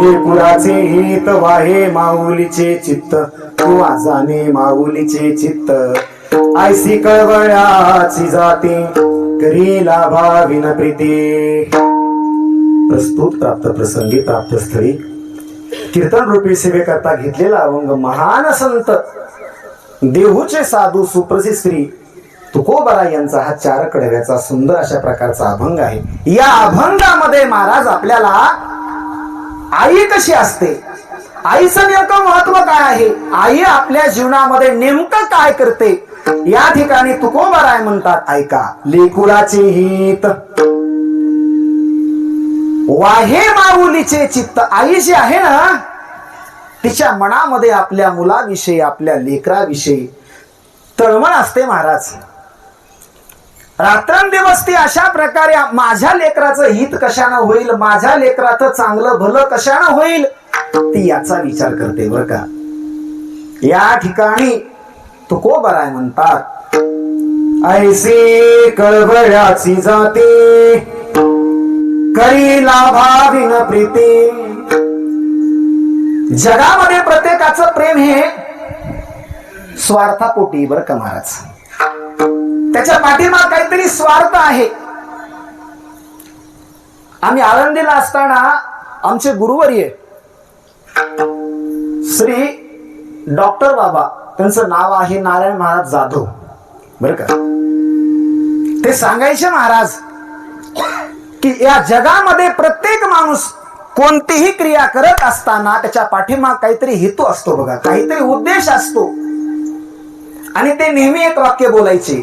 लेकुराचे हित वाहे माऊलीचे चित्त किंवा जाणे माऊलीचे चित्त ऐसी कळवळ्याची जाती करी लाभा विन प्रीती. प्रस्तुत प्राप्त प्रसंगी प्राप्त स्थळी कीर्तन रूपी सेवेकरता घेतलेला अभंग महान संत देहूचे साधू सुप्रसिद्ध श्री तुकोबरा यांचा हा 4 कडव्याचा सुंदर अशा प्रकारचा अभंग आहे. या अभंगामध्ये महाराज आपल्याला आई कशी असते, आईचं नेमकं महत्व काय आहे, आई आपल्या जीवनामध्ये नेमकं काय करते, या ठिकाणी तुकोबराय म्हणतात ऐका. लेकुराचे हित वाहे माऊलीचे चित्त. आई जी आहे ना तिच्या मनामध्ये आपल्या मुलाविषयी आपल्या लेकराविषयी तळमळ असते महाराज. रात्रंदिवस ती अशा प्रकारे माझ्या लेकराचं हित कशानं होईल, माझ्या लेकराचं चांगलं भलं कशानं होईल ती याचा विचार करते बर का. या ठिकाणी तुकोबराय म्हणतात ऐसे कळवळ्याची जाते करी लाभा विन प्रीती. जगामध्ये प्रत्येकाचं प्रेम हे स्वार्थापोटी बर का महाराज. त्याच्या पाठीमागे काहीतरी स्वार्थ आहे. आम्ही आळंदीला असताना आमचे गुरुवर्य श्री डॉक्टर बाबा, त्यांचं नाव आहे नारायण महाराज जाधव बर का, ते सांगायचे महाराज की या जगामध्ये प्रत्येक माणूस कोणतीही क्रिया करत असताना त्याच्या पाठीमाग काहीतरी हेतू असतो बघा, काहीतरी उद्देश असतो. आणि ते नेहमी एक वाक्य बोलायचे,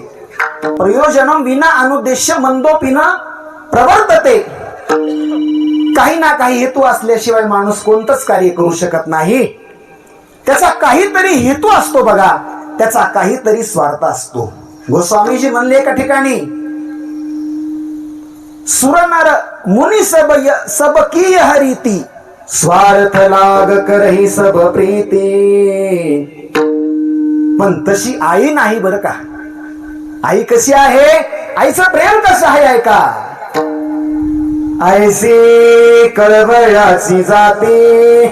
प्रयोजनम विना अनुद्देश्य मंदोपिना प्रवर्तते. काही ना काही हेतू असल्याशिवाय माणूस कोणतंच कार्य करू शकत नाही. त्याचा काहीतरी हेतू असतो बघा, त्याचा काहीतरी स्वार्थ असतो. गोस्वामीजी म्हणले एका ठिकाणी, सुरनर मुनी सब की हरिती स्वार्थ लाग करही सब प्रीती. पण तशी आई नाही बर का. आई कशी आहे, आईचं प्रेम कसं आहे ऐका. ऐसी कळवळ्याची जाते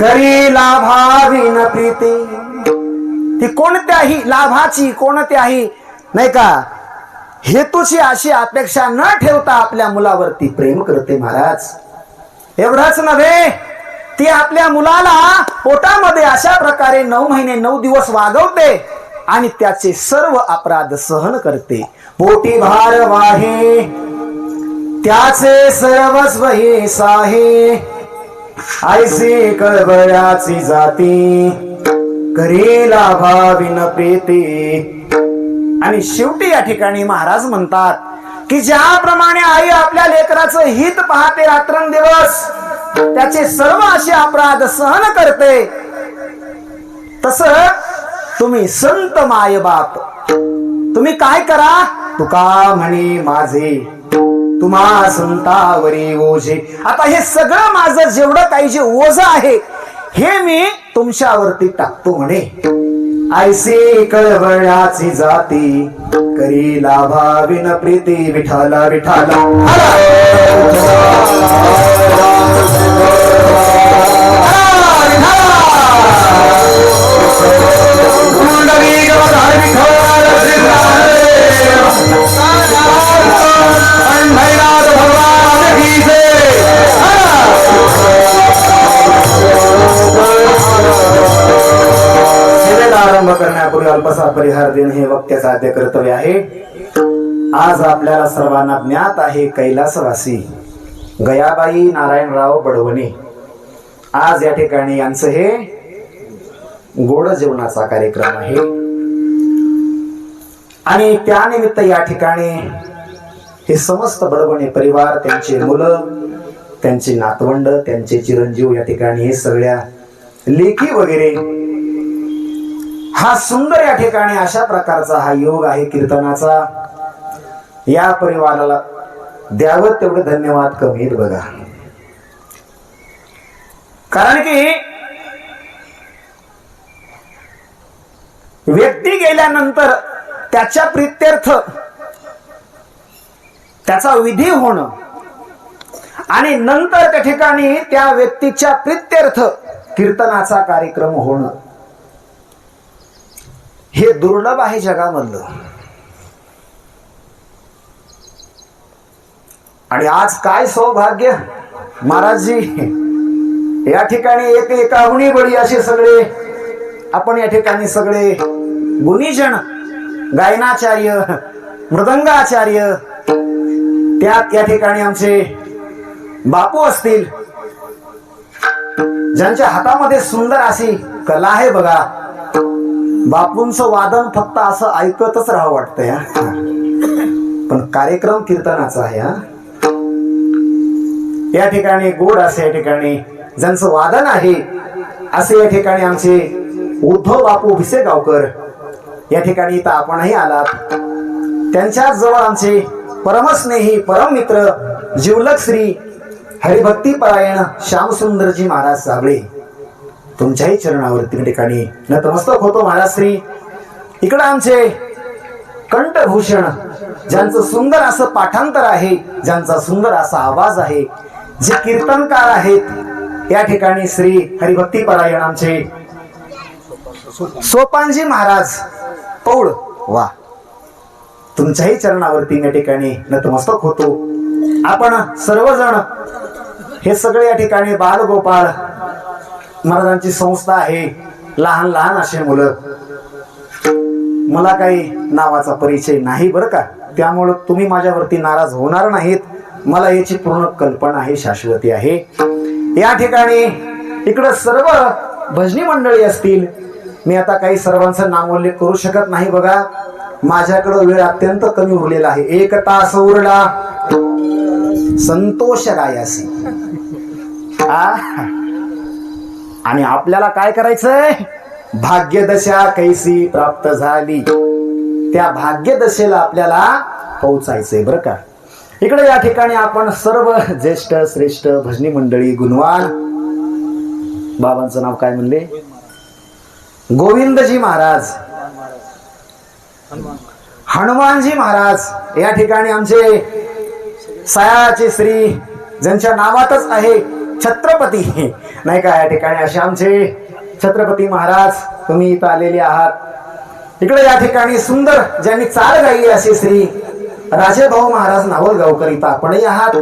करी लाभा विन प्रीती. ती कोणत्याही लाभाची, कोणत्याही नाही का हेतूची अशी अपेक्षा न ठेवता आपल्या मुलावरती प्रेम करते महाराज. एवढंच नव्हे, ती आपल्या मुलाला पोटामध्ये अशा प्रकारे 9 महिने 9 दिवस वागवते आणि त्याचे सर्व अपराध सहन करते. पोटी भार वाहे त्याचे सर्वस्व हे साहे ऐसे कळवळ्याची जाती करी लाभा विन प्रीती. आणि शेवटी या ठिकाणी महाराज म्हणतात की ज्याप्रमाणे आई आपल्या लेकराचं हित पाहते रात्रंदिवस, त्याचे सर्व असे अपराध सहन करते, तस तुम्ही संत माय बाप तुम्ही काय करा. तुका म्हणे माझे तुम्हा संतावरी ओझे. आता हे सगळं माझं जेवढं काही जे ओझ आहे हे मी तुमच्यावरती टाकतो म्हणे. ऐसे कळवळ्याची जाती करी लाभा विन प्रीती. विठाला विठाला आरंभ करण्यापूर्वी अल्पसा परिहार देणे हे वक्त्याचे आद्य कर्तव्य आहे. आज आपल्याला सर्वांना ज्ञात आहे कैलासवासी गयाबाई नारायणराव बडवणे. आज या ठिकाणी यांचं हे गोड जेवणाचा कार्यक्रम आहे आणि त्यानिमित्त या ठिकाणी हे समस्त बडवणे परिवार, त्यांचे मुलं, त्यांचे नातवंड, त्यांचे चिरंजीव, या ठिकाणी हे सगळ्या लेखी वगैरे हा सुंदर या ठिकाणी अशा प्रकारचा हा योग आहे कीर्तनाचा. या परिवाराला द्यावं तेवढे धन्यवाद कमी बघा. कारण की व्यक्ती गेल्यानंतर त्याच्या प्रीत्यर्थ त्याचा विधी होणं आणि नंतर त्या ठिकाणी त्या व्यक्तीच्या प्रित्यर्थ कीर्तनाचा कार्यक्रम होणं हे दुर्लभ आहे जगामधलं. आणि आज काय सौभाग्य महाराजजी, या ठिकाणी एकाहुनी बळी असे सगळे आपण या ठिकाणी सगळे गुणीजन, गायनाचार्य, मृदंगाचार्य, त्यात या ठिकाणी आमचे बापू असतील, ज्यांच्या हातामध्ये सुंदर अशी कला आहे बघा. बापूंचं वादन फक्त असं ऐकतच राहावं वाटतंय, पण कार्यक्रम कीर्तनाचा आहे. या ठिकाणी गोड असे या ठिकाणी ज्यांचं वादन आहे असे या ठिकाणी आमचे उद्धव बापू भिसेगावकर या ठिकाणी इथं आपणही आलात. त्यांच्याच जवळ आमचे परमस्नेही परम मित्र जिवलग श्री हरिभक्ती परायण श्यामसुंदरजी महाराज साबळे, तुमच्याही चरणावरती ठिकाणी नतमस्तक होतो महाराज श्री. इकडं आमचे कंठभूषण, ज्यांचं सुंदर असं पाठांतर आहे, ज्यांचा सुंदर असा आवाज आहे, जे कीर्तनकार आहेत या ठिकाणी श्री हरिभक्ती परायण आमचे सोपानजी महाराज पौळ. वा, तुमच्याही चरणावरती या ठिकाणी नतमस्तक होतो. आपण सर्वजण हे सगळे या ठिकाणी बालगोपाळ महाराजांची संस्था आहे. लहान लहान असे मुलं, मला काही नावाचा परिचय नाही बरं का, त्यामुळे तुम्ही माझ्यावरती नाराज होणार नाहीत. मला याची पूर्ण कल्पना आहे, शाश्वती आहे. या ठिकाणी इकडं सर्व भजनी मंडळी असतील. मी आता काही सर्वांचा नामोल्लेख करू शकत नाही बघा, माझ्याकडे वेळ अत्यंत कमी उरलेला आहे. 1 तास उरला संतोष गायासी. आणि आपल्याला काय करायचंय, भाग्यदशा कैसी प्राप्त झाली, त्या भाग्यदशेला आपल्याला पोहोचायचंय बरं का. इकडे या ठिकाणी आपण सर्व ज्येष्ठ श्रेष्ठ भजनी मंडळी, गुणवान, बाबांचं नाव काय म्हणले, गोविंदजी महाराज, हनुमानजी महाराज, या ठिकाणी आमचे सयाचे श्री, ज्यांच्या नावातच आहे छत्रपती नाही का, या ठिकाणी असे आमचे छत्रपती महाराज तुम्ही इथं आलेले आहात. इकडे या ठिकाणी सुंदर ज्यांनी चाल गायली असे श्री राजेभाऊ महाराज नावलगावकर इथं आपणही आहात.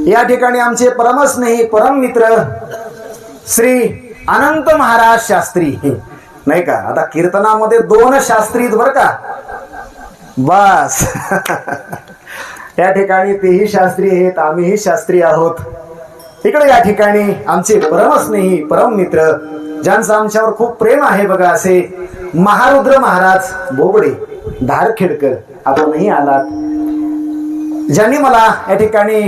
या ठिकाणी आमचे परमस्नेही परम मित्र श्री अनंत महाराज शास्त्री नाही का. आता कीर्तनामध्ये 2 शास्त्री बरं का, बस या ठिकाणी तेही शास्त्री आहेत, आम्हीही शास्त्री आहोत. इकडे या ठिकाणी आमचे परमस्नेही परम मित्र, ज्यांचं आमच्यावर खूप प्रेम आहे बघा, असे महारुद्र महाराज बोबडे धारखेडकर आपणही आलात. ज्यांनी मला या ठिकाणी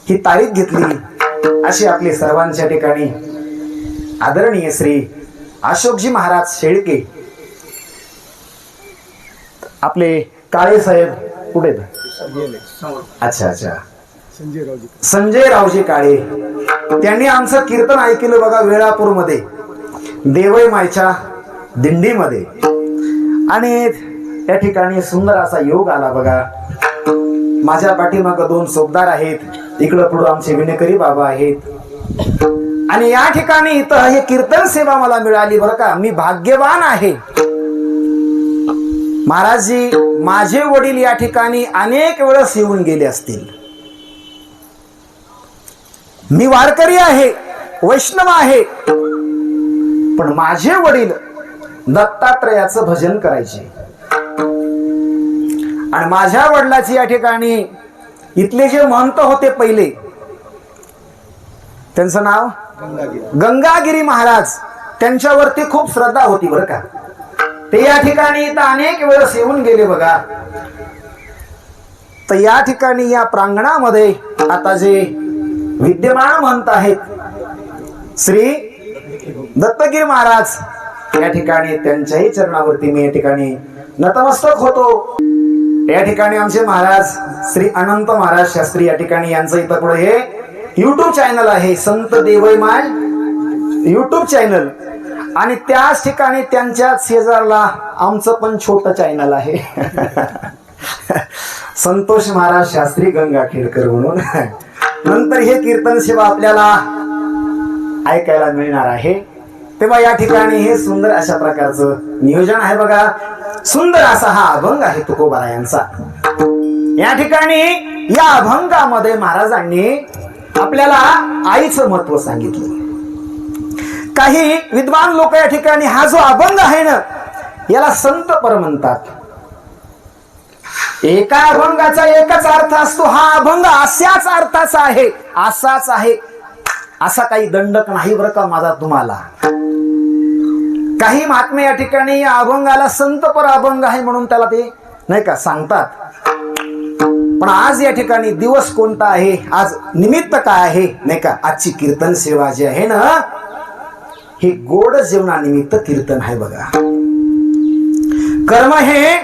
ही तारीख घेतली अशी आपली सर्वांच्या ठिकाणी आदरणीय श्री अशोकजी महाराज शेळके, आपले काळे साहेब कुठे, अच्छा संजय रावजी काळे, त्यांनी आमचं कीर्तन ऐकलं बघा वेळापूर मध्ये देवई मायच्या दिंडीमध्ये. आणि या ठिकाणी सुंदर असा योग आला बघा. माझ्या पाठीमागं 2 सोबदार आहेत, इकडं पुढं आमचे विनेकरी बाबा आहेत. आणि या ठिकाणी इथं हे कीर्तन सेवा मला मिळाली बरं का, मी भाग्यवान आहे. महाराजजी, माझे वडील या ठिकाणी अनेक वेळेस येऊन गेले असतील. मी वारकरी आहे, वैष्णव आहे, पण माझे वडील दत्तात्रयाचं भजन करायचे. आणि माझ्या वडिलाची या ठिकाणी इथले जे महंत होते पहिले, त्यांचं नाव गंगागिरी महाराज, त्यांच्यावरती खूप श्रद्धा होती बरं का. ते या ठिकाणी इथं अनेक वेळेस येऊन गेले बघा. तर या ठिकाणी या प्रांगणामध्ये आता जे विद्यमान म्हणत आहेत श्री दत्तगिरी महाराज, या ठिकाणी त्यांच्याही चरणावरती मी या ठिकाणी नतमस्तक होतो. या ठिकाणी आमचे महाराज श्री अनंत महाराज शास्त्री, या ठिकाणी यांचं इथं पुढे हे युट्यूब चॅनल आहे, संत देवईमाय युट्यूब चॅनल. आणि त्याच ठिकाणी त्यांच्याच शेजारला आमचं पण छोटं चॅनल आहे संतोष महाराज शास्त्री गंगाखेडकर म्हणून. नंतर हे कीर्तन सेवा आपल्याला ऐकायला मिळणार आहे. तेव्हा या ठिकाणी हे सुंदर अशा प्रकारचं नियोजन आहे बघा. सुंदर असा हा अभंग आहे तुकोबारायांचा. या ठिकाणी या अभंगामध्ये महाराजांनी आपल्याला आईचं महत्व सांगितलं. काही विद्वान लोक या ठिकाणी हा जो अभंग आहे ना याला संत पर म्हणतात. एका अभंगाचा एकच अर्थ असतो. हा अभंग अशाच अर्थाचा आहे, असाच आहे, असा काही दंडक नाही बरं का माझा तुम्हाला. काही महात्मे या ठिकाणी या अभंगाला संत पर अभंग आहे म्हणून त्याला ते नाही का सांगतात. पण आज या ठिकाणी दिवस कोणता आहे, आज निमित्त काय आहे नाही का. आजची कीर्तन सेवा जी आहे ना हे गोड जेवणानिमित्त कीर्तन आहे बघा. कर्म हे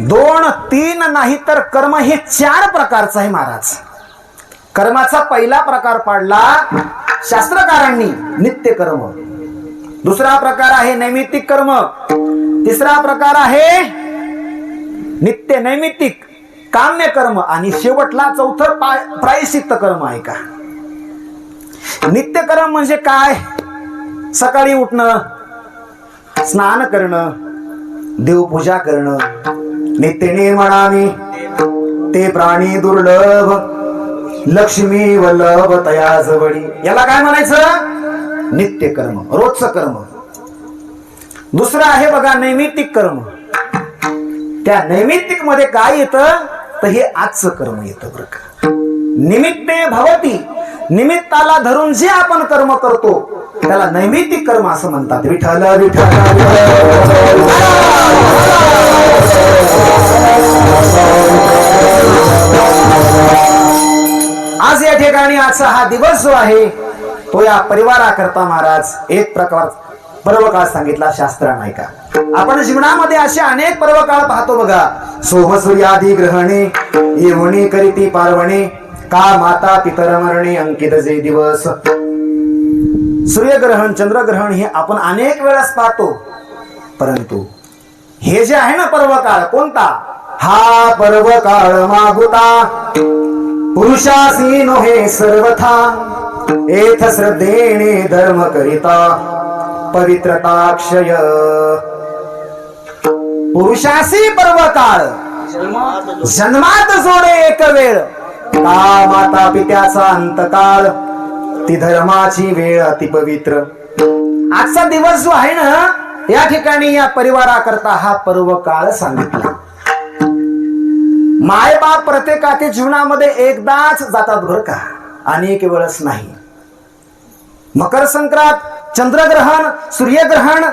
2-3 नाही तर कर्म हे 4 प्रकारचं आहे महाराज. कर्माचा पहिला प्रकार पाडला शास्त्रकारांनी नित्य कर्म. दुसरा प्रकार आहे नैमित्तिक कर्म. तिसरा प्रकार आहे नित्य नैमित्तिक काम्य कर्म. आणि शेवटला चौथं प्रायश्चित्त कर्म आहे का. नित्य कर्म म्हणजे काय. सकाळी उठणं, स्नान करणं, देवपूजा करणं, नित्य निर्मळाने ते प्राणी दुर्लभ, लक्ष्मी वल्लभ तया जवळी. याला काय म्हणायचं. नित्य कर्म, रोजचं कर्म. दुसरं आहे बघा नैमित्तिक कर्म. त्या नैमित्तिक मध्ये काय येतं तर हे आजचं कर्म येतं बरं का. निमित्ते भवती, निमित्ताला धरून जे आपण कर्म करतो त्याला नैमित्तिक कर्म असं म्हणतात. विठ्ठल विठ्ठल. आज या ठिकाणी आजचा हा दिवस जो आहे तो या परिवाराकरता महाराज एक प्रकार पर्वकाळ सांगितला शास्त्रानं नाही का. आपण जीवनामध्ये असे अनेक पर्वकाळ पाहतो बघा. सोमसूर्यादी ग्रहणे येवणी करीती पार्वणे, का माता पितर मरणे अंकित जे दिवस. सूर्यग्रहण, चंद्रग्रहण हे आपण अनेक वेळेस पाहतो. परंतु हे जे आहे ना पर्वकाळ कोणता. हा पर्वकाळ मागुता पुरुषासी नोहे सर्वथा, एथ श्रद्धेने धर्म करिता पवित्रताक्षय. पुरुषासी पर्वकाळ जन्मात जोडे एक वेळ, का माता पित्याचा अंतकाळ ती धर्माची वेळ अति पवित्र. आजचा दिवस जो आहे ना या ठिकाणी या परिवाराकरता हा पर्वकाळ सांगितला. मायबाप प्रत्येकाच्या जीवनामध्ये एकदाच जातात बरं का, अनेक वेळेस नाही. मकर संक्रांत, चंद्रग्रहण, सूर्यग्रहण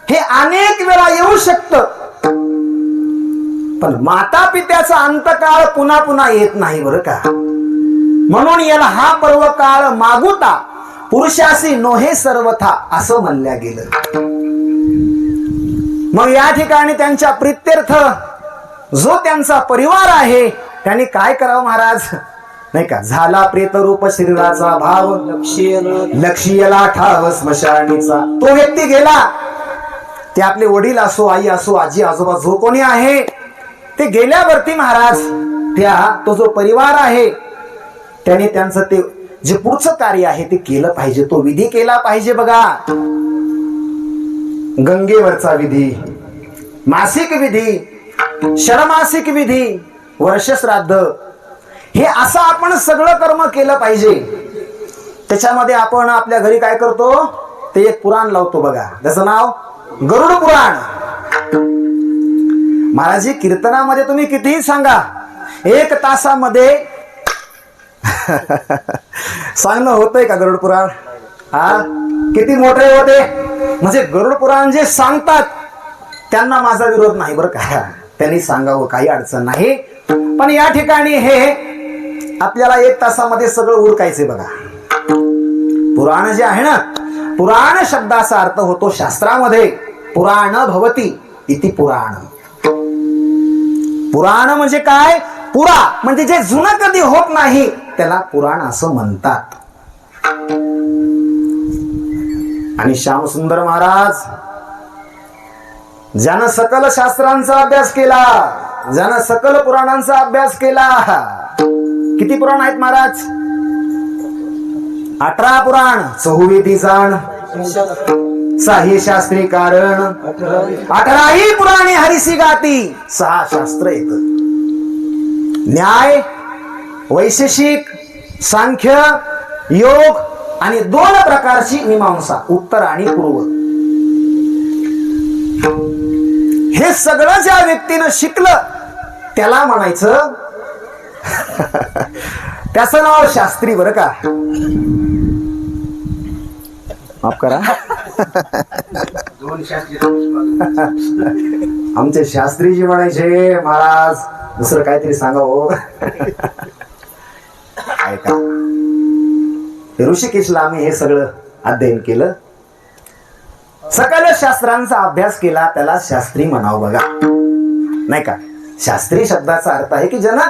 हे अनेक वेळा येऊ शकतं. पण माता पित्याचा अंतकाळ पुन्हा पुन्हा येत नाही बरं का. म्हणून याला हा पर्वकाळ मागुता पुरुषासी नोहे सर्वथा असं म्हणल्या गेलं. मग या ठिकाणी त्यांच्या प्रित्यर्थ जो त्यांचा परिवार आहे त्यांनी काय करावं महाराज नाही का. झाला प्रेतरूप शरीराचा भाव, लक्षीयला ठाव स्मशानीचा. तो व्यक्ती गेला, ते आपले वडील असो, आई असो, आजी आजोबा जो कोणी आहे ते गेल्यावरती महाराज तो जो परिवार आहे त्याने त्यांचं ते जे पुढचं कार्य आहे ते केलं पाहिजे. तो विधी केला पाहिजे बघा. गंगेवरचा विधी, मासिक विधी, षडमासिक विधी, वर्ष श्राद्ध हे असं आपण सगळं कर्म केलं पाहिजे. त्याच्यामध्ये आपण आपल्या घरी काय करतो ते एक पुराण लावतो बघा. त्याचं नाव गरुड पुराण. महाराज कीर्तनामध्ये तुम्ही कितीही सांगा 1 तासामध्ये सांगणं होतंय का गरुड पुराण. हा किती मोठे होते. म्हणजे गरुड पुराण जे सांगतात त्यांना माझा विरोध नाही बरं का. त्यांनी सांगावं, काही अडचण नाही. पण या ठिकाणी हे आपल्याला 1 तासामध्ये सगळं उरकायचे बघा. पुराण जे आहे ना, पुराण शब्दाचा अर्थ होतो शास्त्रामध्ये पुराण भवती इति पुराण. पुराण म्हणजे काय. पुरा म्हणजे जे जुनं कधी होत नाही त्याला पुराण असं म्हणतात. आणि श्यामसुंदर महाराज ज्यानं सकल शास्त्रांचा अभ्यास केला, ज्यानं सकल पुराणांचा अभ्यास केला. किती पुराण आहेत महाराज? 18 पुराण, 24 जाण, 6 शास्त्री कारण, 18 पुराणे हरिसी गाती, 6 शास्त्र येत. न्याय, वैशेषिक, सांख्य, योग आणि 2 प्रकारची मीमांसा, उत्तर आणि पूर्व. हे सगळं ज्या व्यक्तीनं शिकलं त्याला म्हणायचं त्याचं नाव शास्त्री. बरं का? माफ करा. आमचे शास्त्रीजी म्हणायचे, महाराज दुसरं काहीतरी सांगावं. ऐका, ऋषिकेशला आम्ही हे सगळं अध्ययन केलं, सकल शास्त्रांचा अभ्यास केला, त्याला शास्त्री म्हणावं. बघा, नाही का? शास्त्री शब्दाचा अर्थ आहे की ज्यानं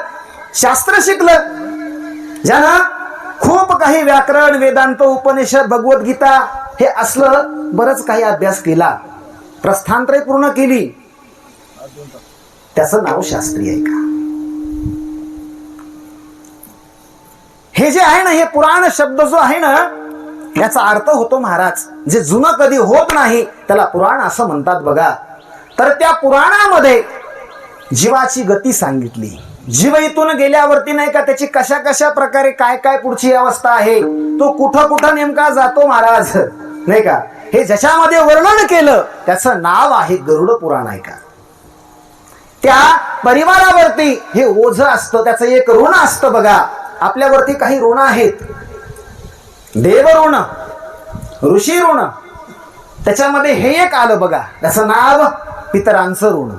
शास्त्र शिकलं, ज्यानं खूप काही व्याकरण, वेदांत, उपनिषद, भगवद्गीता हे असलं बरंच काही अभ्यास केला, प्रस्थांतरे पूर्ण केली, त्याचं नाव शास्त्री आहे का? हे जे आहे ना, हे पुराण शब्द जो आहे ना, याचा अर्थ होतो महाराज, जे जुनं कधी होत नाही त्याला पुराण असं म्हणतात. बघा, तर त्या पुराणामध्ये जीवाची गती सांगितली. जीव इथून गेल्यावरती नाही का त्याची कशा कशा प्रकारे काय काय पुढची अवस्था आहे, तो कुठं कुठं नेमका जातो महाराज, नाही का? हे ज्याच्यामध्ये वर्णन केलं त्याचं नाव आहे गरुड पुराण. आहे का? त्या परिवारावरती हे ओझ असतं, त्याचं एक ऋण असतं. बघा, आपल्यावरती काही ऋण आहेत, देव ऋण, ऋषी ऋण, त्याच्यामध्ये हे एक आलं बघा, त्याचं नाव पितरांचं ऋण.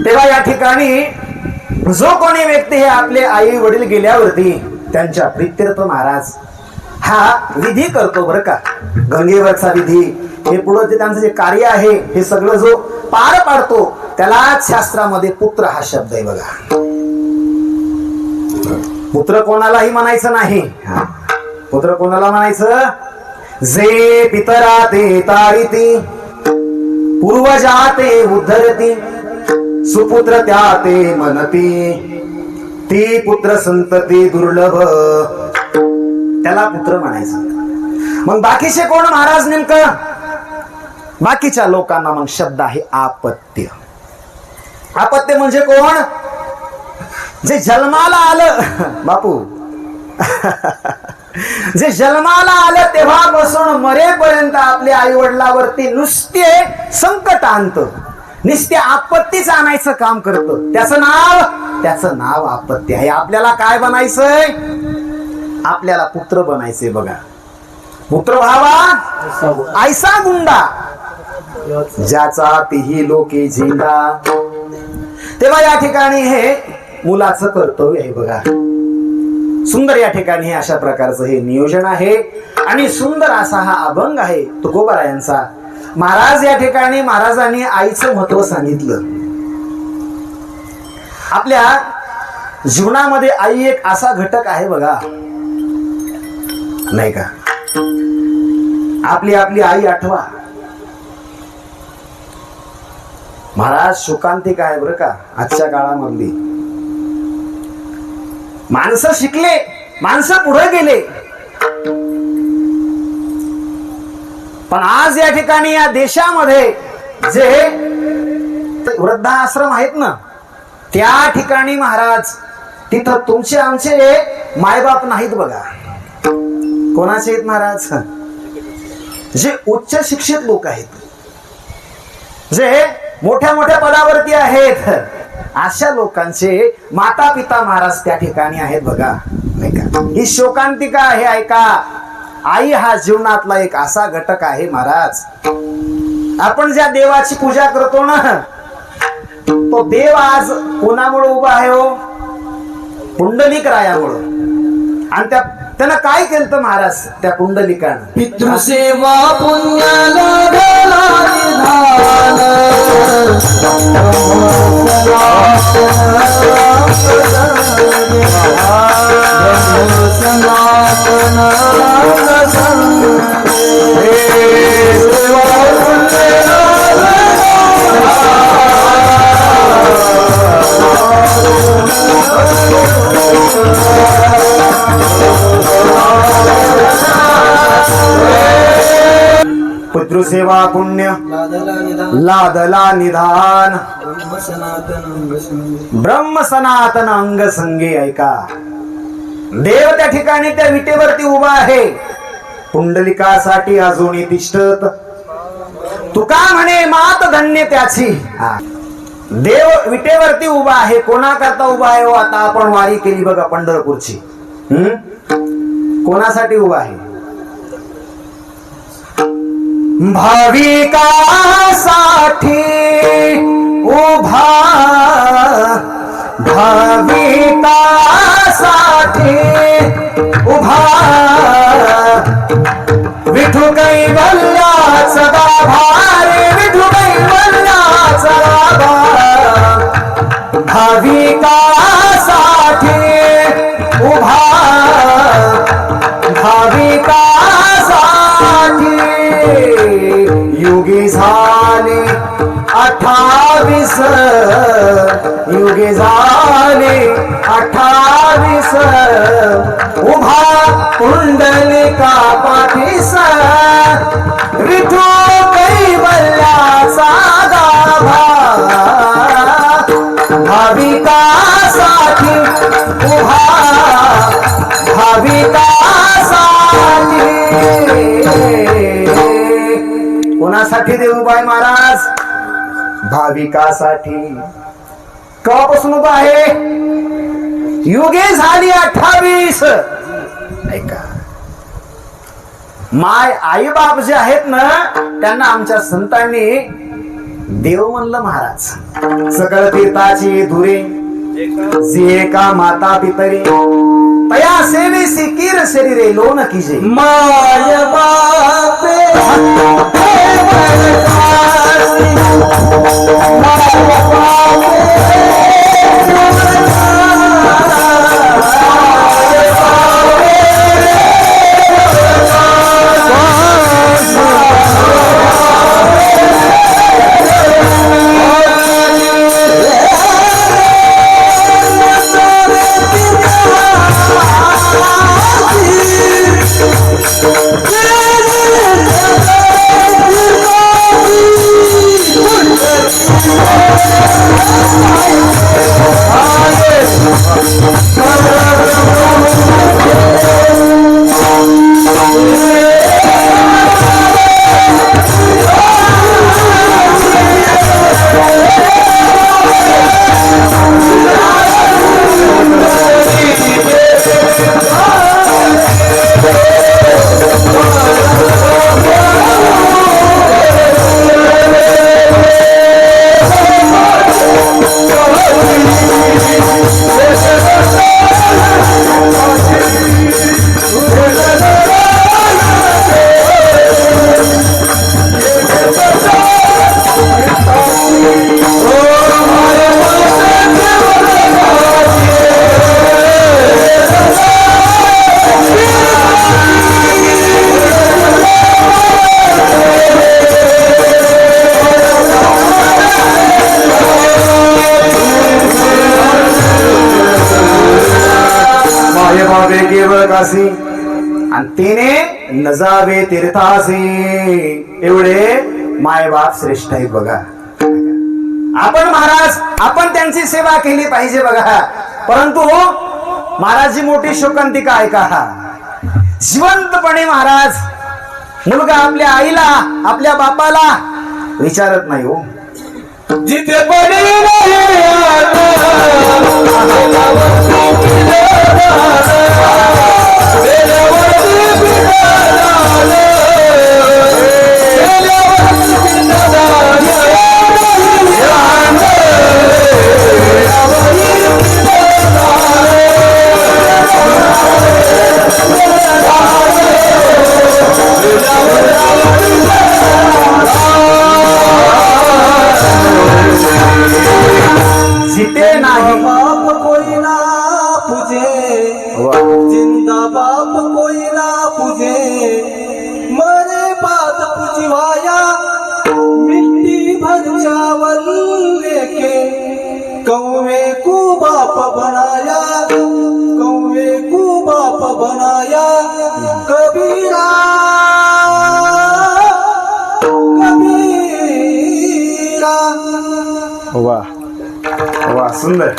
तेव्हा या ठिकाणी जो कोणी व्यक्ती हे आपले आई वडील गेल्यावरती त्यांच्या प्रित्यर्थ महाराज हा विधी करतो. बरं का? गंगेवरचा विधी, हे पुढं जे त्यांचं जे कार्य आहे हे सगळं जो पार पाडतो त्याला शास्त्रामध्ये पुत्र हा शब्द आहे. बघा, पुत्र कोणालाही म्हणायचं नाही. पुत्र कोणाला म्हणायचं? जे पितरा ते तारिती, पूर्वजा ते उद्धरती, सुपुत्र त्या ते मनती, ती पुत्र संतती दुर्लभ, त्याला पुत्र म्हणायचं. मग बाकीचे कोण महाराज नेमकं? बाकीच्या लोकांना मग शब्द आहे आपत्य. आपत्य म्हणजे कोण? जे जन्माला आलं बापू जे जन्माला आलं तेव्हापासून मरेपर्यंत आपल्या आई वडिलावरती नुसते संकट आणतं, नुसते आपत्तीच आणायचं काम करतं, त्याचं नाव आपत्ती आहे. आपल्याला काय बनायचंय? आपल्याला पुत्र बनायचंय. बघा, पुत्र व्हावा ऐसा गुंडा, ज्याचा तिही लोके झेंडा. तेव्हा या ठिकाणी हे मुलाचं कर्तव्य आहे. बघा, सुंदर या ठिकाणी हे अशा प्रकारचं हे नियोजन आहे आणि सुंदर असा हा अभंग आहे तुकोबारायांचा. महाराज या ठिकाणी महाराजांनी आईचं महत्व सांगितलं. आपल्या जीवनामध्ये आई एक असा घटक आहे बघा, नाही का? आपली आपली आई आठवा. महाराज शोकांतिका आहे बरं का आजच्या काळामधली. माणसं शिकले, माणसं पुढे गेले, पण आज या ठिकाणी या देशामध्ये जे वृद्धाश्रम आहेत ना, त्या ठिकाणी महाराज तिथं तुमचे आमचे मायबाप नाहीत. बघा, कोणाचे आहेत महाराज? जे उच्च शिक्षित लोक आहेत, जे मोठ्या मोठ्या पदावरती आहेत, अशा लोकांचे माता पिता महाराज त्या ठिकाणी आहेत. बघा, नाही का? ही शोकांतिका आहे. ऐका, आई हा जीवनातला एक असा घटक आहे महाराज. आपण ज्या देवाची पूजा करतो ना, तो देव आज कोणामुळे उभा आहे हो? पुंडलिक रायामुळे. आणि त्यानं काय केलं महाराज त्या पुंडलिकानं? पितृसेवा पुण्य लाभला निधान, सनातन पितृसेवा पुण्य लादला निदान लादला निधान ब्रह्म सनातन अंग संगे. ब्रह्म सनातन अंग संगे. ऐका, देव त्या ठिकाणी त्या विटेवरती उभा आहे, पुंडलिकासाठी अजूनही तिष्ठत. तुका म्हणे मात धन्य त्याची. हा. देव विटेवरती उभा आहे, कोणाकरता उभा आहे हो? आता आपण वारी केली बघा पंढरपूरची, कोणासाठी उभा आहे? भाविकासाठी उभा, भाविकासाठी उभा, विठू कैवल्याचा गाभारे, विठू कैवल्याचा गाभा, भाविकासाठी उभा, भाविकासाठी. युगे झाले 28, युगे झाले 28, उभा पुंडलिका पाठीस, विठू कैवल्याचा गाभा, भाविकासाठी उभा, भाविकासाठी. कोणासाठी देव उभा आहे महाराज? भाविकासाठी. केव्हापासून उभा आहे? युगे झाली 28. ऐका, माय आई बाप जे आहेत ना, त्यांना आमच्या संतांनी देव म्हणलं महाराज. सकळ तीर्थाची धुरे जे का माता पितरे, तया सेवे सिकीर शरीरे लोन कीजे. माय बापे तीर्थासी आणि तिने न जावे तीर्थासी. एवढे मायबाप श्रेष्ठ आहेत बघा. आपण महाराज आपण त्यांची सेवा केली पाहिजे बघा. परंतु महाराजची मोठी शोकांतिका ऐका. जिवंतपणे महाराज मुलगा आपल्या आईला आपल्या बापाला विचारत नाही हो. जिथे पडले जिते नाही बाप कोई ना पूजे, जिंदा बाप कोई ना पूजे, मरे बात पुछवाया मिट्टी भर चावल लेके, कौवे को बाप बनाया पुजवाया कबीरा कबीरा. वाह वाह, सुंदर.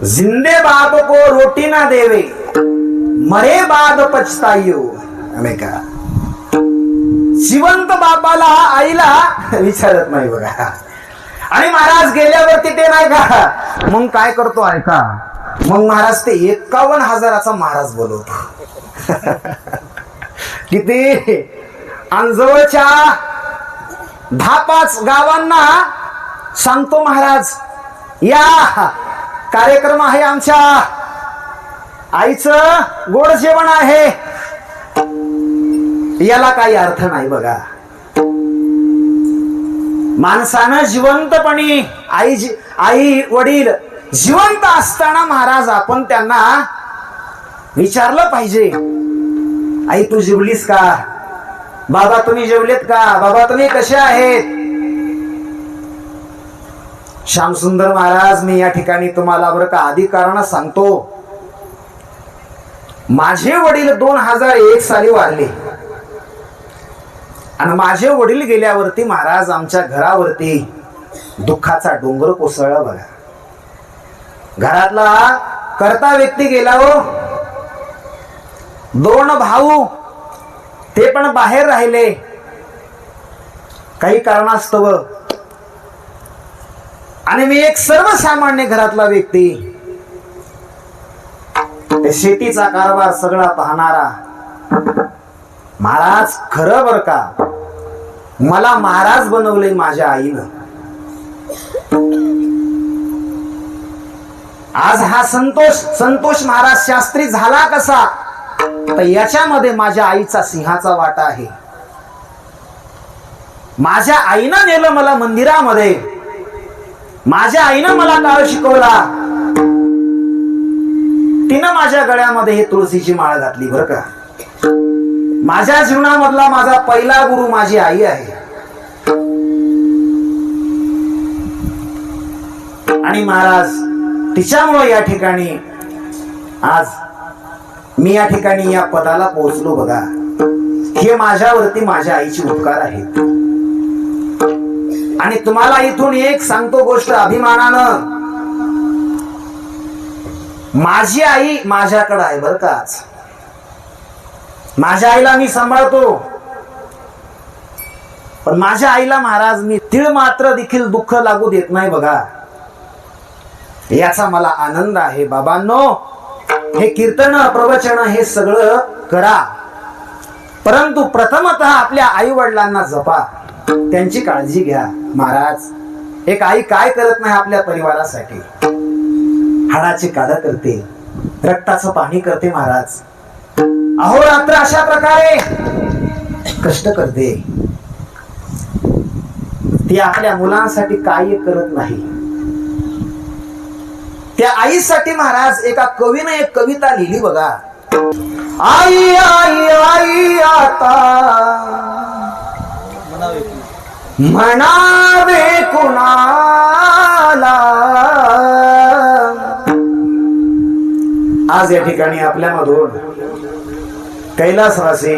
जिंदे बाप को रोटी ना देवे, मरे बाद पछताइयो. आम्ही का जिवंत बापाला आईला विचारत नाही बघा. आणि महाराज गेल्यावरती ते नाही का मग काय करतो ऐका, मग महाराज ते 51,000चा महाराज बोलवतो. किती आणि जवळच्या 10-5 गावांना सांगतो महाराज, या कार्यक्रम आहे आमच्या आईचं गोड जेवण आहे. याला काही अर्थ नाही बघा. माणसानं जिवंतपणी आई वडील जिवंत असताना महाराज आपण त्यांना विचारलं पाहिजे, आई तू जेवलीस का, बाबा तुम्ही जेवलेत का, बाबा तुम्ही कसे आहेत. श्यामसुंदर महाराज, मी या ठिकाणी तुम्हाला बरं का अधिकारानं सांगतो, माझे वडील 2001 साली वारले आणि माझे वडील गेल्यावरती महाराज आमच्या घरावरती दुःखाचा डोंगर कोसळला बघा. घरातला करता व्यक्ती गेला हो. 2 भाऊ ते पण बाहेर राहिले काही कारणास्तव, आणि मी एक सर्वसामान्य घरातला व्यक्ती, ते शेतीचा कारभार सगळा पाहणारा. महाराज खरं बर का, मला महाराज बनवले माझ्या आईनं. आज हा संतोष महाराज शास्त्री झाला कसा, तर याच्यामध्ये माझ्या आईचा सिंहाचा वाटा आहे. माझ्या आईनं नेलं मला मंदिरामध्ये, माझ्या आईनं मला काळ शिकवला, तिनं माझ्या गळ्यामध्ये हे तुळशीची माळ घातली बरं का. माझ्या जीवनामधला माझा पहिला गुरु माझी आई आहे. आणि महाराज तिच्यामुळे या ठिकाणी आज मी या ठिकाणी या पदाला पोहोचलो बघा. हे माझ्यावरती माझ्या आईचे उपकार आहेत. आणि तुम्हाला इथून एक सांगतो गोष्ट अभिमानानं, माझी आई माझ्याकडे आहे बरं का. माझ्या आईला मी सांभाळतो, पण माझ्या आईला महाराज मी तीळ मात्र देखील दुःख लागू देत नाही बघा. याचा मला आनंद आहे. बाबांनो, हे कीर्तन प्रवचन हे सगळं करा, परंतु प्रथमतः आपल्या आई वडिलांना जपा, त्यांची काळजी घ्या. महाराज, एक आई काय करत नाही आपल्या परिवारासाठी, हाडाची काढा करते, रक्ताचं पाणी करते महाराज, अहोरात्र अशा प्रकारे कष्ट करते. ती आपल्या मुलांसाठी काय करत नाही. त्या आईसाठी महाराज एका कवीने एक कविता लिहिली बघा. आई आई आई आता म्हणावे कुणाला. आज या ठिकाणी आपल्यामधून कैलासवासी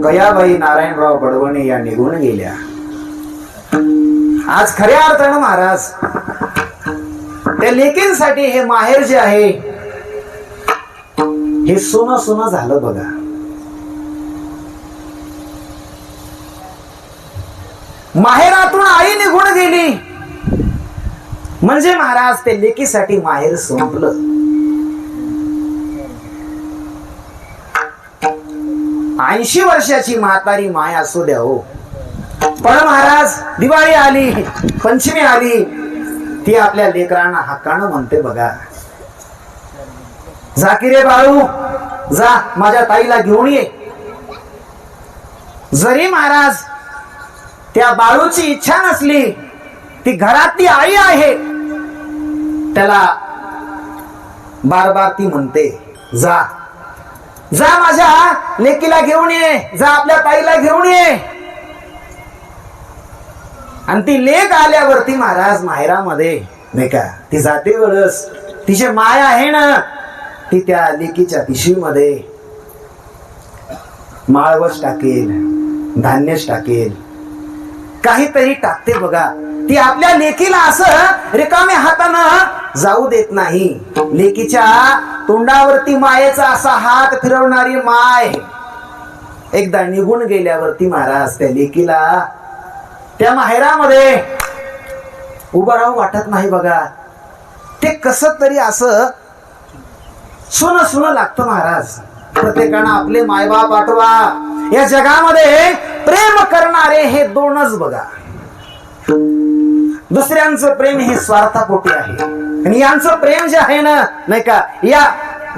गयाबाई नारायणराव बडवणे या निघून गेल्या. आज खऱ्या अर्थानं महाराज त्या लेकींसाठी हे माहेर जे आहे हे सोनं सोनं झालं बघा. माहेरातून आई निघून गेली म्हणजे महाराज ते लेकीसाठी माहेर संपलं. 80 वर्षाची म्हातारी माय असू द्या हो, पण महाराज दिवाळी आली, पंचमी आली, ती आपल्या लेकरांना हक्कानं म्हणते बघा, जा की रे बाळू, जा माझ्या ताईला घेऊन ये. जरी महाराज त्या बाळूची इच्छा नसली, ती घरातली आई आहे, त्याला बार बार ती म्हणते, जा जा माझ्या लेकीला घेऊन ये, जा आपल्या ताईला घेऊन ये. आणि ती लेक आल्यावरती महाराज माहेरामध्ये नाही का ती जाते वेळेस तिची माय आहे ना ती त्या लेकीच्या पिशवीमध्ये माळवच टाकेल, धान्यच टाकेल, काहीतरी टाकते बघा. ती आपल्या लेकीला असं रिकाम्या हातानं जाऊ देत नाही. लेकीच्या तोंडावरती मायेचा असा हात फिरवणारी माय एकदा निघून गेल्यावरती महाराज त्या लेकीला त्या माहेरामध्ये उभं राहू वाटत नाही बघा. ते कसं तरी असं सुन सुन लागतं महाराज. प्रत्येकानं आपले मायबाप आठवा. या जगामध्ये प्रेम करणारे हे दोनच बघा. दुसऱ्यांचं प्रेम हे स्वार्थापोटी आहे. आणि यांचं प्रेम जे आहे ना नाही का, या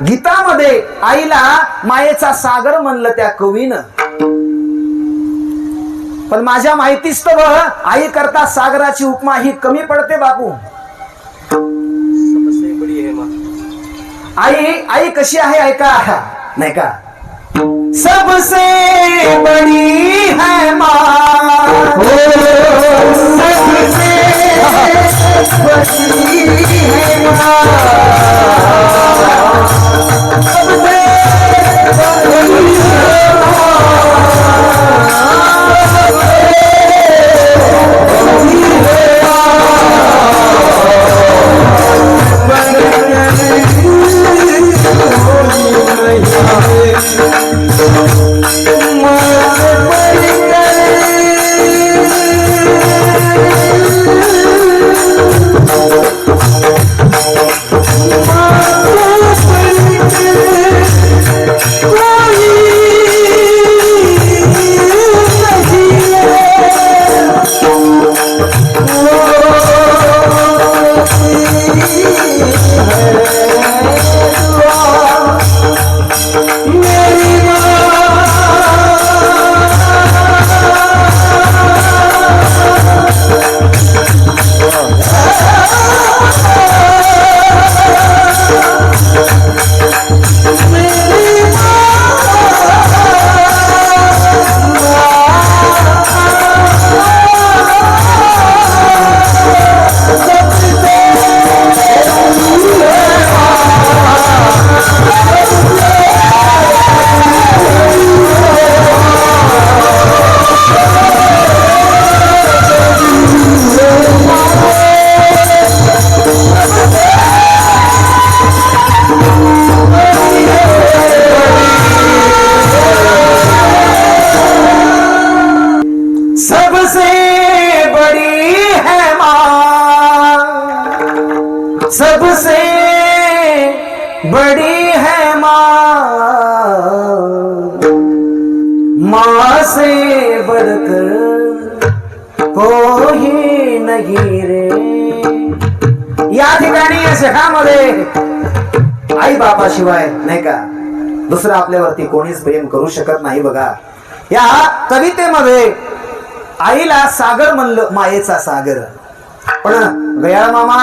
गीतामध्ये आईला मायेचा सागर म्हणलं त्या कवीनं. पण माझ्या माहितीस्तव आई करता सागराची उपमा ही कमी पडते बापू. आई कशी आहे ऐका नाही का. सबसे बड़ी है माँ, सबसे बड़ी है माँ, सबसे बड़ी है सबसे बड़ी है माँ, माँ से बढ़कर कोई नहीं रे. या ठिकाणी या जगामध्ये आई बापाशिवाय नाही का दुसरं आपल्यावरती कोणीच प्रेम करू शकत नाही बघा. या कवितेमध्ये आईला सागर म्हणलं, मायेचा सागर. पण गयाळ मामा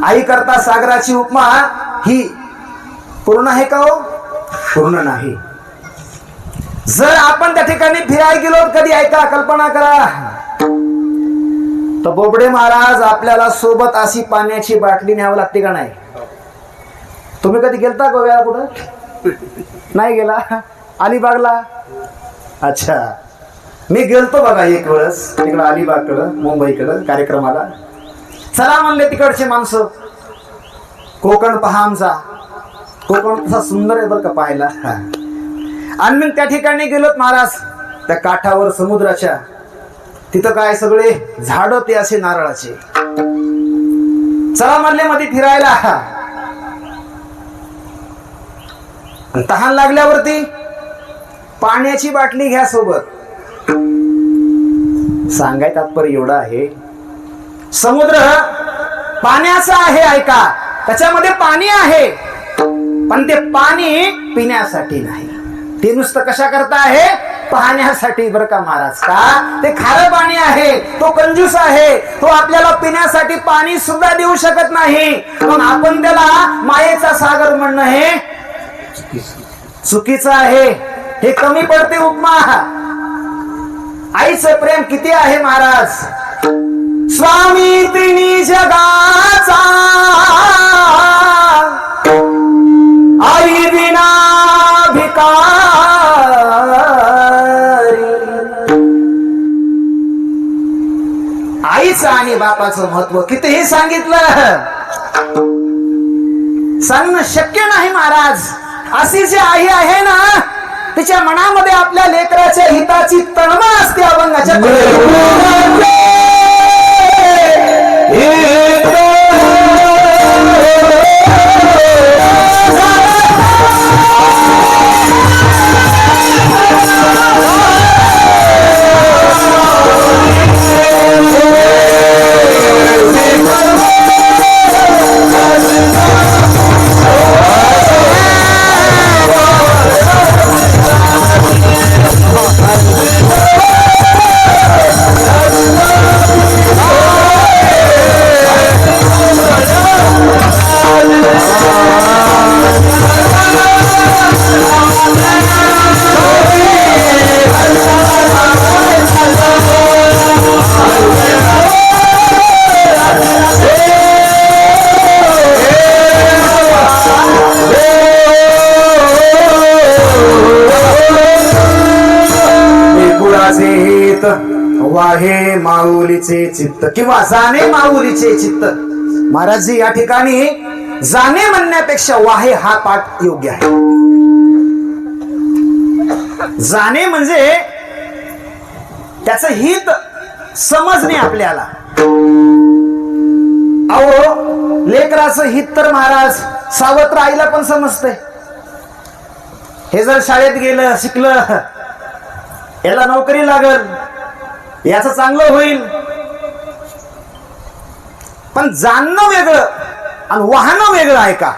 आई करता सागराची उपमा ही पूर्ण आहे का हो? पूर्ण नाही. जर आपण त्या ठिकाणी फिरायला गेलो कधी ऐका कल्पना करा तर बोबडे महाराज आपल्याला सोबत अशी पाण्याची बाटली न्यावं लागते का नाही? तुम्ही कधी गेलता गोव्याला? कुठं नाही गेला? अलिबागला? अच्छा, मी गेलतो बघा एक वेळेस तिकडं अलिबागकडं, मुंबईकडं कार्यक्रमाला. चला म्हणले तिकडचे माणसं, कोकण पहा आमचा. कोकण तसा सुंदर आहे बरं का पाहायला. आणि मग त्या ठिकाणी गेलोत महाराज त्या काठावर समुद्राच्या. तिथं काय सगळे झाड ते असे नारळाचे. चला म्हणले मध्ये फिरायला. तहान लागल्यावरती पाण्याची बाटली घ्या सोबत. सांगाय तात्पर्य एवढं आहे, समुद्र पाण्याचा आहे ऐका, त्याच्यामध्ये पाणी आहे, पण ते पाणी पिण्यासाठी नाही. ते नुसतं कशा करता आहे? पाहण्यासाठी बरं का महाराज. का? ते खारं पाणी आहे, तो कंजूस आहे, तो आपल्याला पिण्यासाठी पाणी सुद्धा देऊ शकत नाही. पण आपण त्याला मायेचा सागर म्हणणं हे चुकीचं आहे. हे कमी पडते उपमा. आईचं प्रेम किती आहे महाराज. स्वामी तिन्ही जगाचा बापाचं महत्व कितीही सांगितलं सांगणं शक्य नाही महाराज. अशी जी आई आहे ना तिच्या मनामध्ये आपल्या लेकराच्या हिताची तळमळ असते. अभंगाच्या वाहे माऊलीचे चित्त किंवा जाणे माऊलीचे चित्त. महाराजजी या ठिकाणी जाणे म्हणण्यापेक्षा वाहे हा पाठ योग्य आहे. जाणे म्हणजे त्याचं हित समजणे आपल्याला. अहो लेकराचं हित तर महाराज सावत्र आईला पण समजतंय. हे जर शाळेत गेलं शिकलं याला नोकरी लागल याच चांगलं होईल. पण जाणणं वेगळं आणि वाहनं वेगळं आहे का?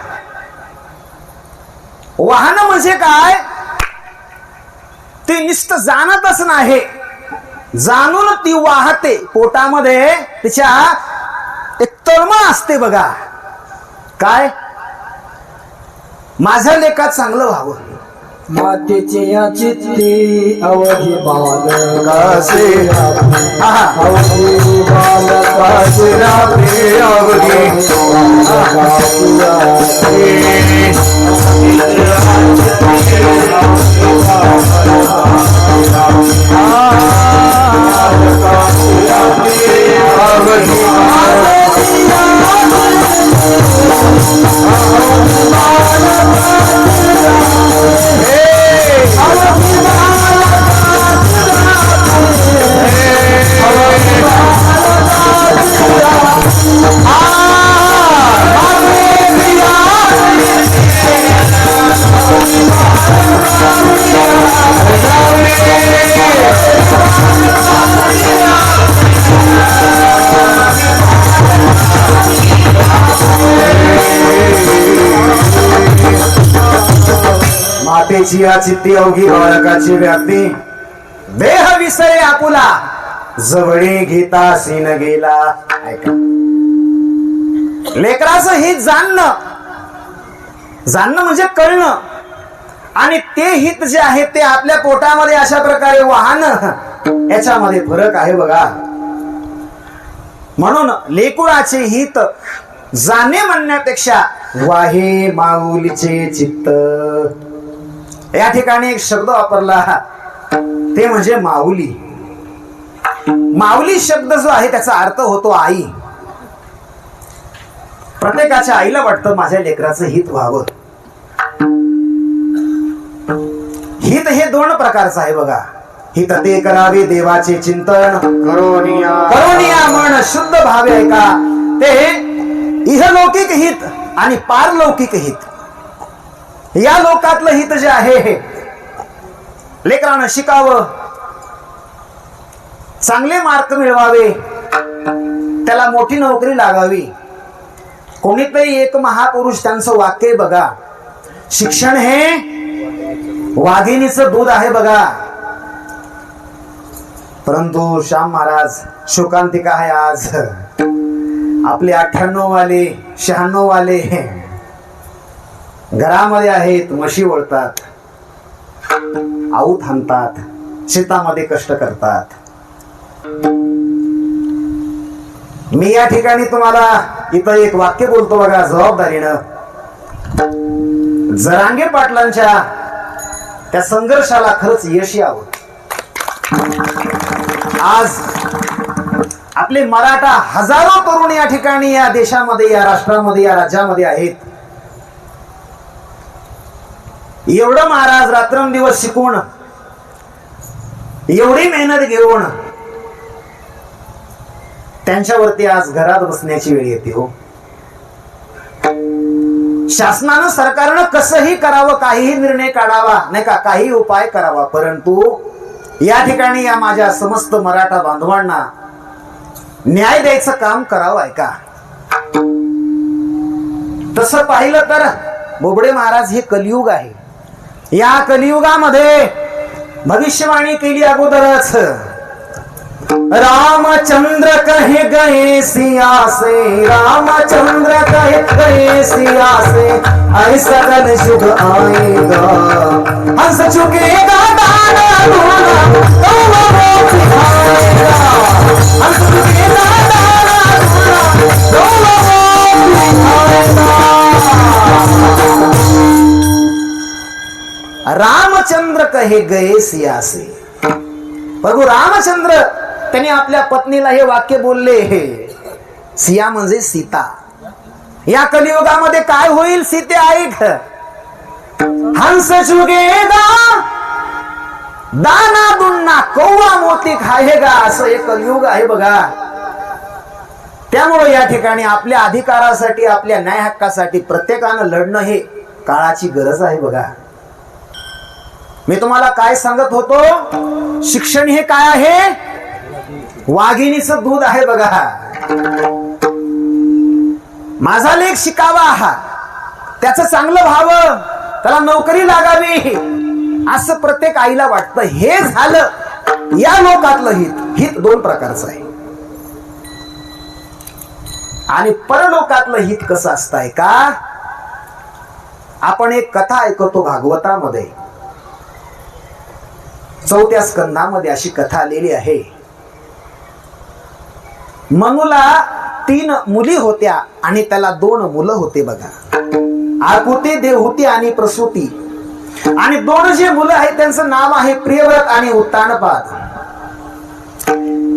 वाहनं म्हणजे काय? ते नुसतं जाणतच नाही, जाणून ती वाहते. पोटामध्ये तिच्या एक तळमळ असते बघा. काय? माझ्या लेखात चांगलं व्हावं. मातेचे या चित्ती अवधी बालकासे अवधी बालकासे राखे अवधी मातेची या चित्ती अवघी बाळकाची व्याप्ती देह विसरे आपुला जवळे घेता सीन गेला. ऐका लेकराचं हित जाणणं, जाणणं म्हणजे कळणं आणि ते हित जे आहे ते आपल्या पोटामध्ये अशा प्रकारे वाहन याच्यामध्ये फरक आहे बघा. म्हणून लेकुराचे हित जाणे म्हणण्यापेक्षा वाहे माऊलीचे चित्त. या ठिकाणी एक शब्द वापरला ते म्हणजे माऊली. माऊली शब्द जो आहे त्याचा अर्थ होतो आई. प्रत्येकाच्या आईला वाटतं माझ्या लेकराचं हित व्हावं. हित हे दोन प्रकारचं आहे बघा. हित ते करावे देवाचे चिंतन करोनिया मन शुद्ध भावे ऐका. ते इहलौकिक हित आणि पारलौकिक हित. या लोकातलं हित जे आहे लेकरानं शिकावं, चांगले मार्क मिळवावे, त्याला मोठी नोकरी लागावी. कोणीतरी एक महापुरुष त्यांचं वाक्य बघा, शिक्षण हे वाघिणीचं दूध आहे बघा. परंतु श्याम महाराज शोकांतिका आहे आज. आपले 98 वाले 96 वाले घरामध्ये आहेत, म्हशी वळतात, आऊत हाणतात, शेतामध्ये कष्ट करतात. मी या ठिकाणी तुम्हाला इथं एक वाक्य बोलतो बघा जबाबदारीनं. जरांगे पाटलांच्या त्या संघर्षाला खरंच यश यावं. आज आपले मराठा हजारो तरुण या ठिकाणी, या देशामध्ये, या राष्ट्रामध्ये, या राज्यामध्ये आहेत. एवढं महाराज रात्रंदिवस शिकवून, एवढी मेहनत घेऊन त्यांच्यावरती आज घरात बसण्याची वेळ येते हो. शासनानं, सरकारनं कसंही करावं, काहीही निर्णय काढावा नाही का, काही उपाय करावा, परंतु या ठिकाणी या माझ्या समस्त मराठा बांधवांना न्याय द्यायचं काम करावं आहे का? तसं पाहिलं तर बोबडे महाराज, हे कलियुग आहे. या कलियुगामध्ये भविष्यवाणी केली अगोदरच, रामचंद्र कहे गए सिया से, रामचंद्र कहे गए सिया से, ऐसा कल युग आएगा, हंस चुकेगा दाना दूना, कौवा वो सिखाएगा, हंस चुकेगा दाना दूना, कौवा वो सिखाएगा. रामचंद्र कहे गए सिया से. प्रभू रामचंद्र त्यांनी आपल्या पत्नीला हे वाक्य बोलले. हे सिया म्हणजे सीता. या कलियुगामध्ये काय होईल सीते ऐक, हंस चुगेगा दाना दुन्ना, कौवा मोती खाएगा, असं एक कलियुग आहे बघा. त्यामुळे या ठिकाणी आपल्या अधिकारासाठी, आपल्या न्याय हक्कासाठी प्रत्येकानं लढणं हे काळाची गरज आहे बघा. मी तुम्हाला काय सांगत होतो, शिक्षण हे काय आहे, वाघिणीचं दूध आहे बघा. माझा लेख शिकावा, त्याचं चांगलं व्हावं, त्याला नोकरी लागावी, असं प्रत्येक आईला वाटतं. हे झालं या लोकातलं हित. हित दोन प्रकारचं आहे. आणि परलोकातलं हित कसं असतंय का, आपण एक कथा ऐकतो भागवतामध्ये, 4थ्या स्कंदामध्ये अशी कथा आलेली आहे. मनुला 3 मुली होत्या आणि त्याला 2 मुलं होते बघा, आकुती, देवहूती आणि प्रसूती. आणि 2 जे मुलं आहेत त्यांचं नाव आहे प्रियव्रत आणि उत्तानपाद.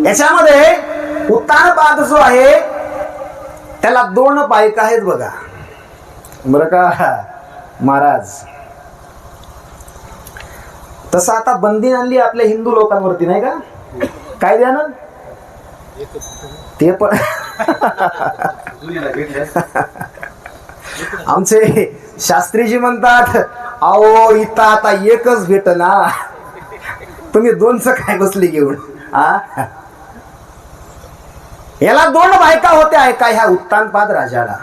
याच्यामध्ये उत्तानपाद जो आहे त्याला 2 बायका आहेत बघा, बरं का महाराज. तसं आता बंदी आणली आपल्या हिंदू लोकांवरती नाही का, कायद्यानं ते पण आमचे शास्त्रीजी म्हणतात, अहो इथं आता एकच भेट ना, तुम्ही 2चं काय बसले घेऊन. याला 2 बायका होत्या ऐका, ह्या उत्तानपाद राजाला.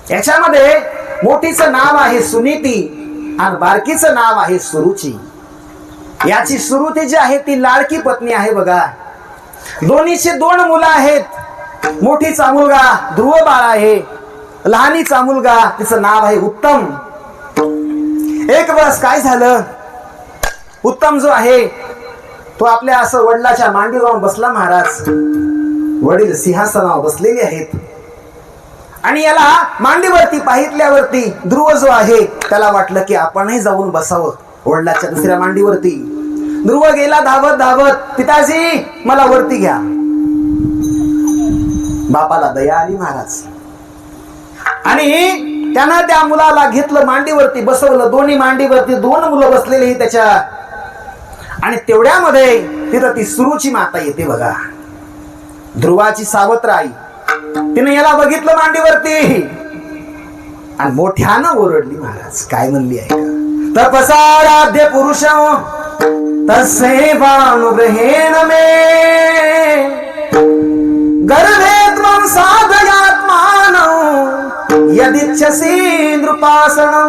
याच्यामध्ये मोठीचं नाव आहे सुनीती आणि बारकीचं नाव आहे सुरुची. याची सुरुती जी आहे ती लाडकी पत्नी आहे बघा. दोन्हीचे 2 मुलं आहेत. मोठीचा मुलगा ध्रुव बाळ आहे, लहानीचा मुलगा तिचं नाव आहे उत्तम. एक वर्ष काय झालं, उत्तम जो आहे तो आपल्या असं वडिलाच्या मांडी जाऊन बसला महाराज. वडील सिंहासनावर बसलेले आहेत आणि याला मांडीवरती पाहितल्यावरती ध्रुव जो आहे त्याला वाटलं की आपणही जाऊन बसावं वडिलाच्या दुसऱ्या मांडीवरती. ध्रुव गेला धावत धावत, पिताजी मला वरती घ्या. बापाला दया आली महाराज आणि त्यानं त्या मुलाला घेतलं, मांडीवरती बसवलं. दोन्ही मांडीवरती 2 मुलं बसलेली त्याच्या. आणि तेवढ्यामध्ये तिथं ती सुरुची माता येते बघा, ध्रुवाची सावत्र आई. तिने याला बघितलं मांडीवरती आणि मोठ्यानं ओरडली महाराज. काय म्हणली आहे का, तपसाराध्य पुरुष तसे भानुग्रहेण मे, गर्भे त्वं साधयात्मानं यदिच्छसि नृपासनं.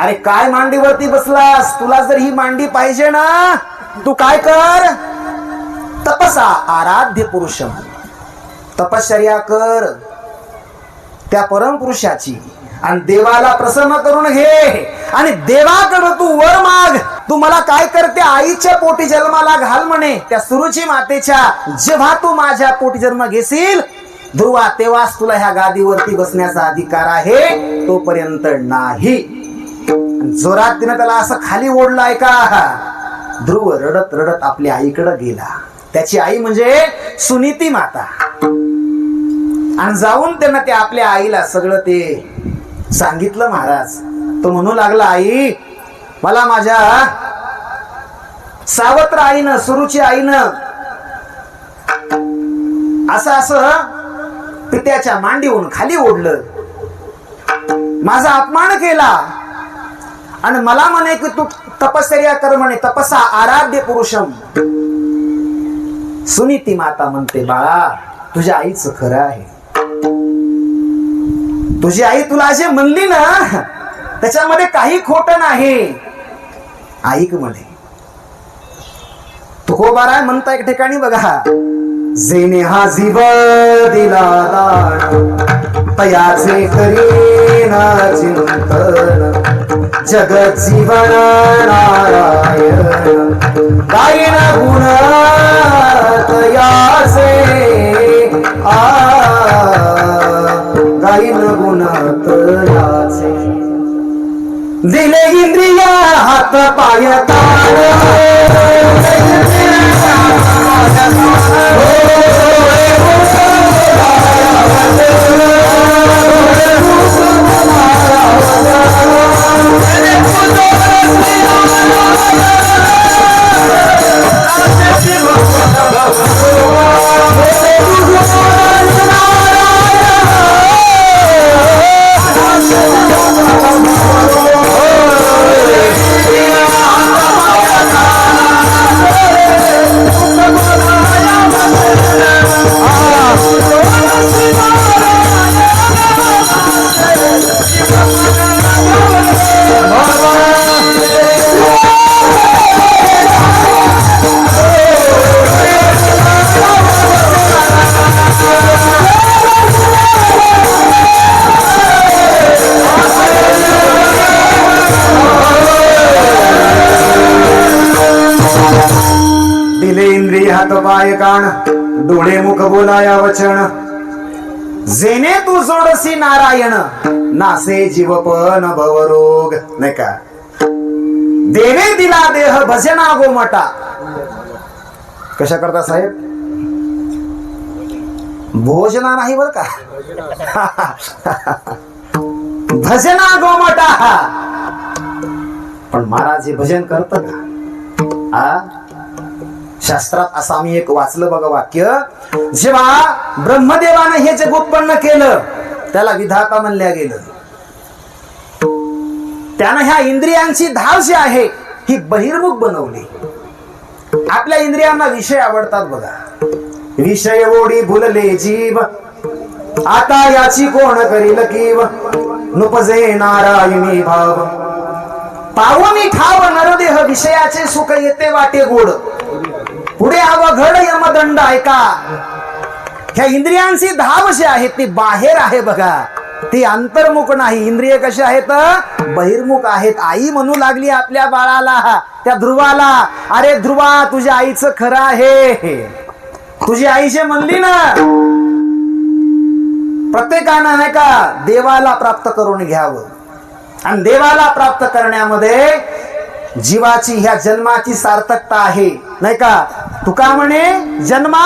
अरे काय मांडीवरती बसलास, तुला जर ही मांडी पाहिजे ना, तू काय कर, तपसा आराध्य पुरुष, तपश्चर्या कर त्या परमपुरुषाची आणि देवाला प्रसन्न करून घे आणि देवाकडे तू वर माग. तू मला काय करते, आईच्या पोटी जन्माला घाल म्हणे त्या सुरुची मातेच्या. जेव्हा तू माझ्या पोटी जन्म घेशील ध्रुवा, तेव्हाच तुला ह्या गादीवरती बसण्याचा अधिकार आहे, तोपर्यंत नाही. जोरात तिने त्याला असं खाली ओढलाय का. ध्रुव रडत रडत आपल्या आईकडे गेला. त्याची आई म्हणजे सुनीती माता. आणि जाऊन त्यानं त्या आपल्या आईला सगळं ते सांगितलं महाराज. तो म्हणू लागला, आई मला माझ्या सावत्र आईनं, सुरुची आईनं असं पित्याच्या मांडीवरून खाली ओढलं, माझा अपमान केला आणि मला म्हणे की तू तपश्चर्या कर म्हणे, तपसा आराध्य पुरुषम. सुनीती माता म्हणते, बाळा तुझ्या आईचं खरं आहे. तुझी आई तुला जे म्हणली ना त्याच्यामध्ये काही खोटं नाही. ऐक म्हणे. तुकोबाराय म्हणता एक ठिकाणी बघा, जेने हा जीव दिला दान तयाचे करीना चिंतन, जगत जीवन नारायण गायन गुण तयाचे गायन गुण तयाचे. दिले इंद्रिया हात पाय तान, पाय कान डोळे मुख बोलाया वचन, जेने तू जोडसी नारायण नासे जीवपन भवरोग. नाही का, देवे दिला देह भजना गोमटा. कशा करता साहेब? भोजना नाही बर का, भजना गोमटा. पण महाराज हे भजन करत का? शास्त्रात असं आम्ही एक वाचलं बघा वाक्य, जेव्हा ब्रह्मदेवाने हे जग उत्पन्न केलं त्याला विधाता म्हणल्या गेलं. त्यानं ह्या इंद्रियांची धाव जी आहे ही बहिर्मुख बनवली. आपल्या इंद्रियांना विषय आवडतात बघा, विषय ओढी भुलले जीव, आता याची कोण करील कीव, नुपजे नारायणी भाव. पावनी ठाव नरदेह विषयाचे सुख येते वाटे गोड, पुढे अवघड यमदंड ऐका. ह्या इंद्रियांची धाव जी आहे ती बाहेर आहे बघा, ती अंतर्मुख नाही. इंद्रिय कशा आहेत? बहिर्मुख आहेत. आई म्हणू लागली आपल्या बाळाला, त्या ध्रुवाला, अरे ध्रुवा तुझ्या आईचं खरं आहे. तुझी आई जे म्हणली ना, प्रत्येकानं नाही का देवाला प्राप्त करून घ्यावं. आणि देवाला प्राप्त करण्यामध्ये जीवाची ह्या जन्माची सार्थकता आहे. नाही का, तुका म्हणे जन्मा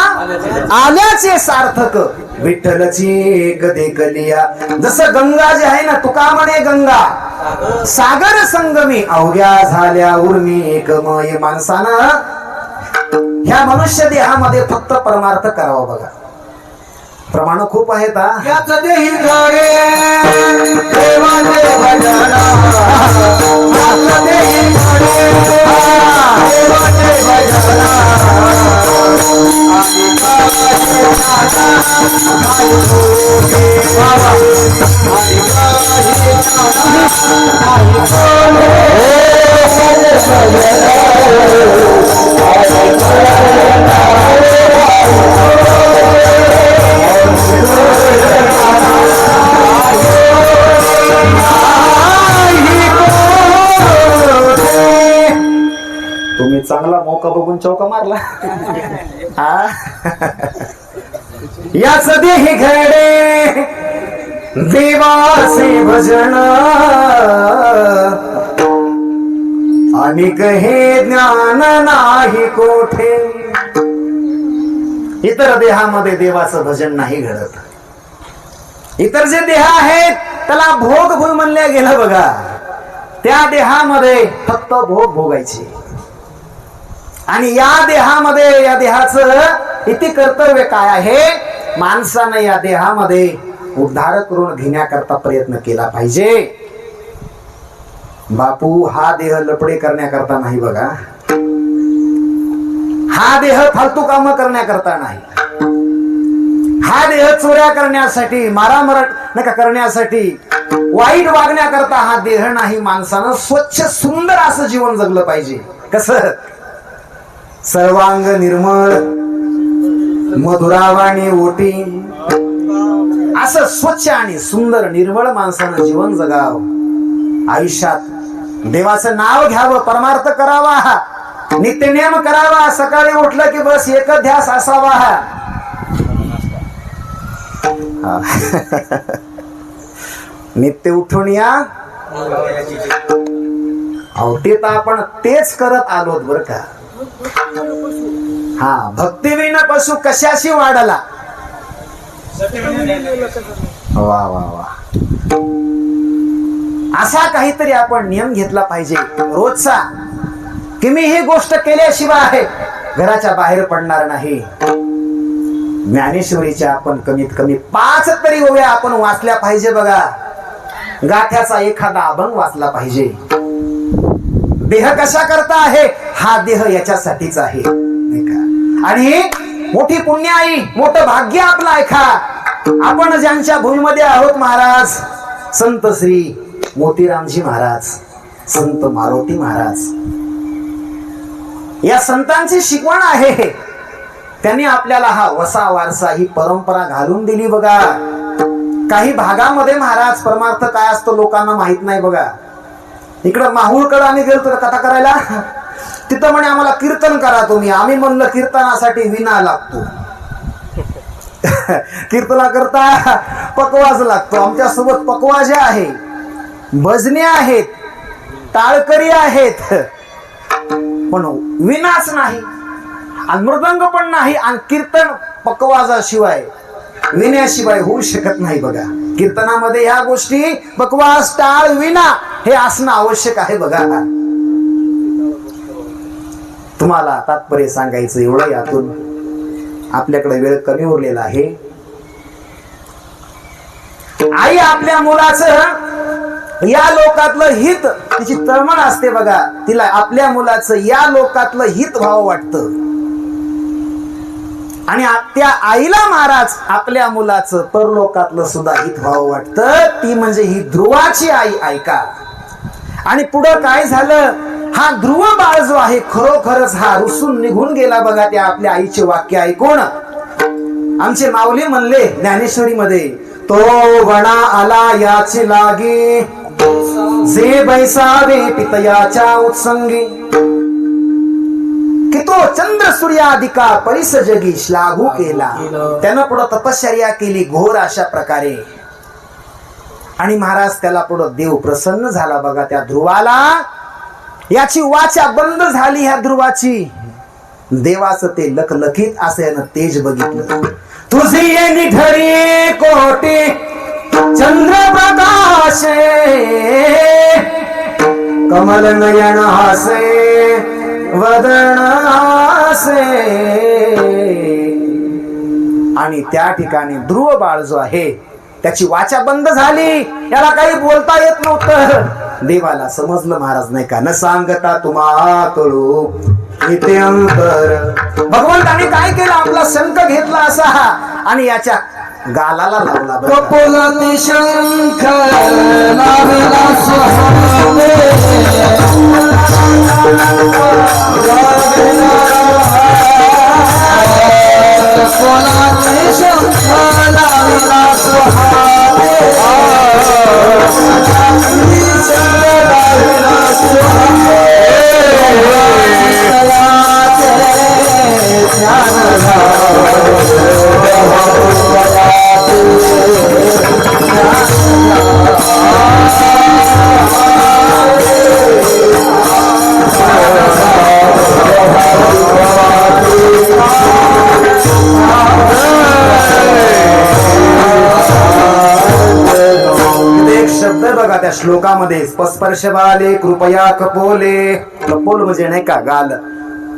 आल्याचे सार्थक, विठ्ठलची गदे कलिया. जसं गंगा जे आहे ना, तुका म्हणे गंगा सागर संगमी अवघ्या झाल्या उर्मी एकमय. माणसानं ह्या मनुष्य देहामध्ये फक्त परमार्थ करावा बघा. प्रमाण खूप आहेत. तुम्ही चांगला मौका बघून चौका मारला. याच देही घडे देवाचे भजन, अनिक हे ज्ञान नाही कोठे. इतर देहामध्ये देवाचं भजन नाही घडत. इतर जे देह आहेत त्याला भोग भोग म्हणल्या गेलं बघा. त्या देहामध्ये फक्त भोग भोगायचे आणि या देहामध्ये या देहाचं इति कर्तव्य काय आहे. माणसानं या देहामध्ये उद्धार करून घेण्याकरता प्रयत्न केला पाहिजे. बापू हा देह लपडे करण्याकरता नाही बघा. हा देह फालतू काम करण्याकरता नाही. हा देह चोऱ्या करण्यासाठी मारामार नका करण्यासाठी वाईट वागण्याकरता हा देह नाही. माणसानं स्वच्छ सुंदर असं जीवन जगलं पाहिजे. कसं सर्वांग निर्मळ मधुरावाणी ओटी असं स्वच्छ आणि सुंदर निर्मळ माणसानं जीवन जगावं. आयुष्यात देवाचं नाव घ्यावं, परमार्थ करावा, नित्यनेम करावा. सकाळी उठलं की बस एकच ध्यास असावा. नित्य उठून या ते तर आपण तेच करत आलोत बर का. हा भक्तिविन पशु कशाशी वाढला. वा वा वा. असा काहीतरी आपण नियम घेतला पाहिजे रोजचा की मी ही गोष्ट केल्याशिवाय घराच्या बाहेर पडणार नाही. ज्ञानेश्वरीच्या आपण कमीत कमी 5 तरी ओव्या आपण वाचल्या पाहिजे बघा. गाठ्याचा एखादा अभंग वाचला पाहिजे. देह कशा करता आहे. हा देह याच्यासाठीच आहे नाही का. आणि मोठी पुण्याई मोठं भाग्य आपलं ऐका. आपण ज्यांच्या भूमीमध्ये आहोत महाराज संत श्री मोतीरामजी महाराज, संत मारुती महाराज. या संतांची शिकवण आहे. त्यांनी आपल्याला हा वसा वारसा ही परंपरा घालून दिली बघा. काही भागामध्ये महाराज परमार्थ काय असतो लोकांना माहित नाही बघा. इकडं माहूरकडे आम्ही गेलो कथा करायला. तिथं म्हणे आम्हाला कीर्तन करा तुम्ही. आम्ही म्हणलं कीर्तनासाठी विना लागतो. कीर्तना करता पकवाज लागतो. आमच्या सोबत पकवाजे आहे, भजने आहेत, टाळकरी आहेत, पण विनाच नाही आणि मृदंग पण नाही. आणि कीर्तन पकवाजाशिवाय विण्याशिवाय होऊ शकत नाही बघा. कीर्तनामध्ये ह्या गोष्टी पकवाज टाळ विना हे असणं आवश्यक आहे बघा. तुम्हाला तात्पर्य सांगायचं एवढं. यातून आपल्याकडे वेळ कमी उरलेला आहे. आई आपल्या मुलाचं या लोकातलं हित तिची तळमळ असते बघा. तिला आपल्या मुलाचं या लोकातलं हित व्हावं वाटतं आणि त्या आईला महाराज आपल्या मुलाचं परलोकातलं सुद्धा हित व्हावं वाटतं. ती म्हणजे ही ध्रुवाची आई ऐका. आणि पुढं काय झालं. हा ध्रुव बाळ जो आहे खरोखरच हा रुसून निघून गेला बघा. त्या आपल्या आईचे वाक्य ऐकून आमचे माऊली म्हणले ज्ञानेश्वरी मध्ये, तो बणा आला याची लागी जे बैसावे पितयाच्या उत्संगी, की तो चंद्र सूर्याधिका परिस जगी श्लाघू केला. त्यानं पुढं तपश्चर्या केली घोर अशा प्रकारे. आणि महाराज त्याला पुढं देव प्रसन्न झाला बघा. त्या ध्रुवाला याची वाचा बंद झाली. ह्या ध्रुवाची देवाचं ते लखलखीत असे तेज बघितलं. तुझी ये निढरी कोटी चंद्र प्रकाशे कमल नयन हासे वदन हासे. आणि त्या ठिकाणी ध्रुव बाळ जो आहे त्याची वाचा बंद झाली. याला काही बोलता येत नव्हतं. देवाला समजलं महाराज नाही का. न सांगता तुम्हा कळू इथे अंतर. भगवंताने काय केलं आपला शंख घेतला असा आणि याच्या गालाला लावला. कपोलाती शंख लावला सुहावे, कपोलाती शंख लावला सुहावे, त्या श्लोकामध्ये स्पर्श बाले कृपया कपोले, कपोल म्हणजे नाही का गाल,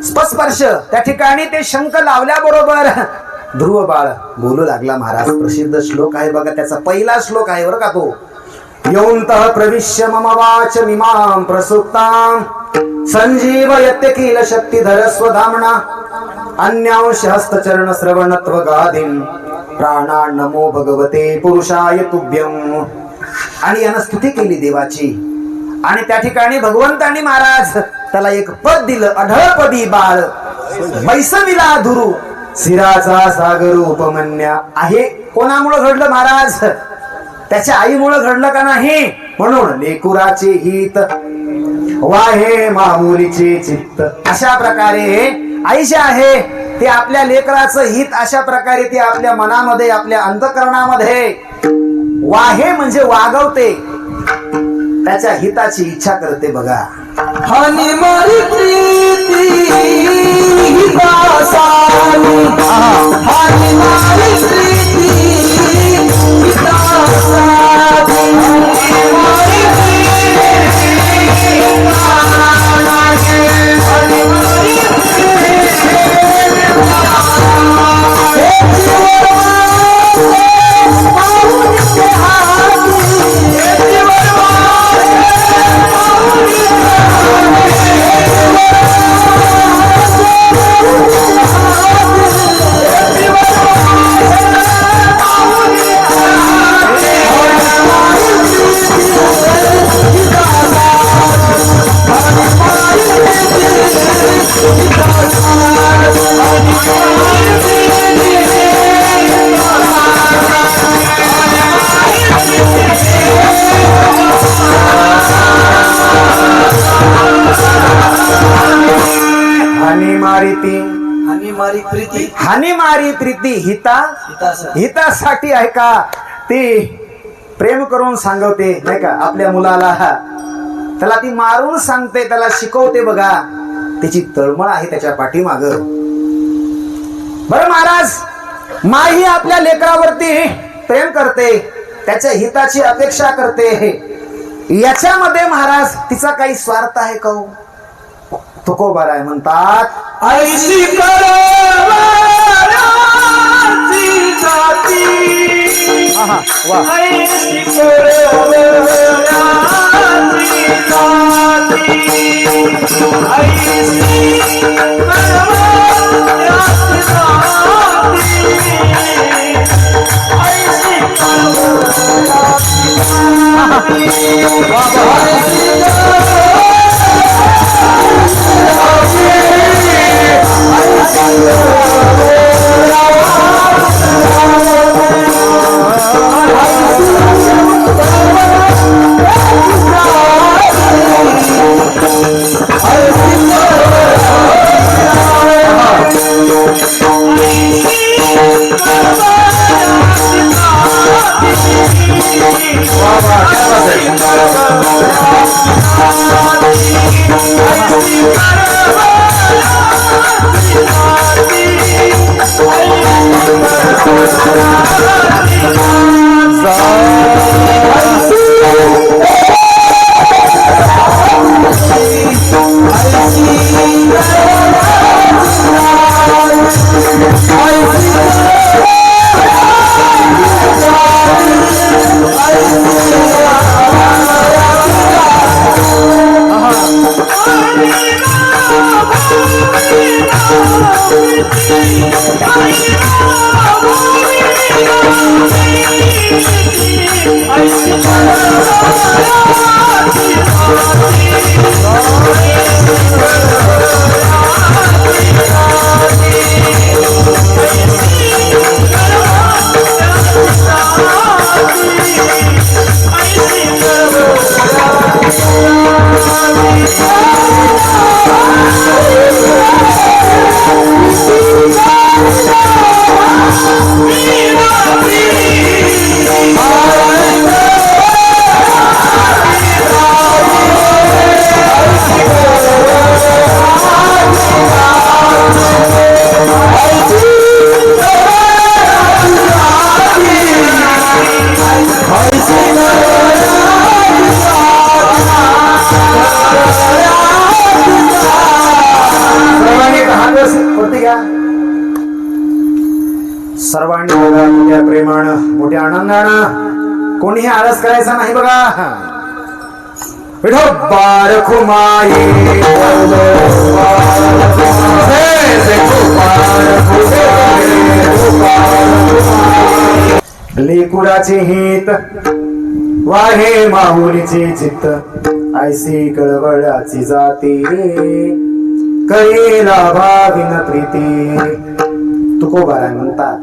स्पर्श त्या ठिकाणी ते शंख लावल्याबरोबर ध्रुव बाळ बोलू लागला. महाराज प्रसिद्ध श्लोक आहे बघा, त्याचा पहिला श्लोक आहे बरं का तो. यौंतः प्रविश्य मम वाच मिमां प्रसुप्तां संजीवयत्य किल शक्तिधर स्वधामना अन्यांश हस्तचरण श्रवणत्व गादिं प्राणा नमो भगवते पुरुषाय तुभ्यं. आणि यानं स्तुती केली देवाची. आणि त्या ठिकाणी भगवंतांनी महाराज त्याला एक पद दिलं, अढळपदी बाळ बैसविला धुरू सिराचा सागर उपमन्या आहे. कोणामुळे घडलं महाराज? त्याच्या आईमुळे घडलं का नाही? म्हणून लेकुराचे हित वाहे माऊलीचे चित्त. अशा प्रकारे आई जे आहे ते आपल्या लेकराचं हित अशा प्रकारे ते आपल्या मनामध्ये आपल्या अंतःकरणामध्ये वाहे म्हणजे वागवते, त्याच्या हिताची इच्छा करते बघा. हानी मारी प्रीती हितासानी, हानी मारी प्रीती हितासानी, हानी मारी हानी मारी प्रीती हितासाठी आहे का? ती प्रेम करून सांगवते नाही का आपल्या मुलाला, त्याला ती मारून सांगते, त्याला शिकवते बघा. त्याची तळमळ आहे त्याच्या पाठीमाग. बरं महाराज, माही आपल्या लेकरावरती प्रेम करते, त्याच्या हिताची अपेक्षा करते. याच्यामध्ये महाराज तिचा काही स्वार्थ आहे का? तुकोबाराय म्हणतात ऐशी करवराची जाती, ऐशी करवराची जाती, ऐशी करवराची जाती, ऐशी Hallelujah. मोठ्या आनंदानं कोणीही आळस करायचा नाही बघा. विठोबार खुमाई लेकुराचे हित वाहे माहुलीचे चित्त ऐसी कळवळाची जाती कळेला भाविन प्रीती. तुकोबाराय म्हणतात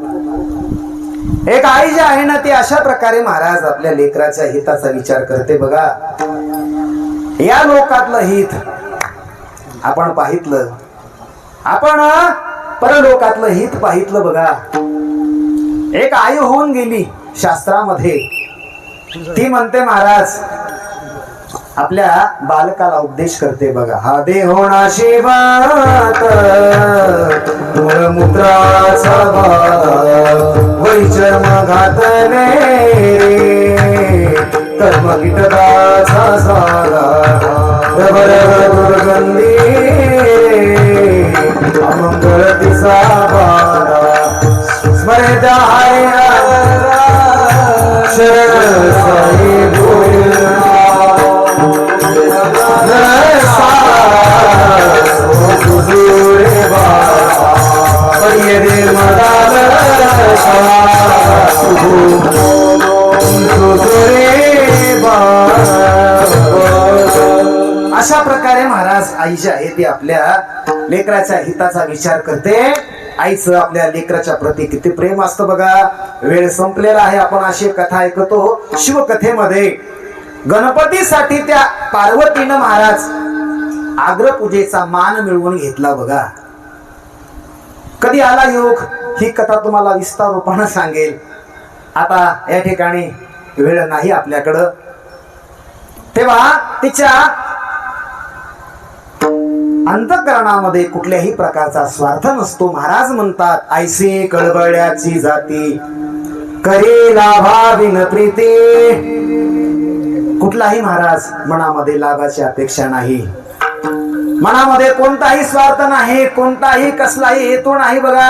एक आई जी आहे ना ती अशा प्रकारे महाराज आपल्या लेकराच्या हिताचा विचार करते बघा. या लोकातलं हित आपण पाहितलं, आपण परलोकातलं हित पाहितलं बघा. एक आई होऊन गेली शास्त्रामध्ये, ती म्हणते महाराज आपल्या बालकाला उपदेश करते बघा. हा देहोणाशी बात मूळमूत्राचा वैचर्म घातले कर्म कीटकाचा सारा रबर दुर्गंधी अमंगळ तिचा बारा स्मरता शरण साई बोल अशा प्रकारे महाराज आई जी आहे ती आपल्या लेकराच्या हिताचा विचार करते. आईचं आपल्या लेकराच्या प्रती किती प्रेम असतं बघा. वेळ संपलेला आहे. आपण अशी कथा ऐकतो शिवकथेमध्ये गणपतीसाठी त्या पार्वतीनं महाराज आग्रपूजेचा मान मिळवून घेतला बघा. कधी आला योग ही कथा तुम्हाला विस्तार रूपानं सांगेल. आता या ठिकाणी वेळ नाही आपल्याकडं. तेव्हा तिच्या अंतःकरणामध्ये कुठल्याही प्रकारचा स्वार्थ नसतो. महाराज म्हणतात ऐसी कळबळ्याची जाती करेला भाविन प्रीती. कुठलाही महाराज मनामध्ये लाभाची अपेक्षा नाही, मनामध्ये कोणताही स्वार्थ नाही, कोणताही कसलाही हेतू नाही बघा.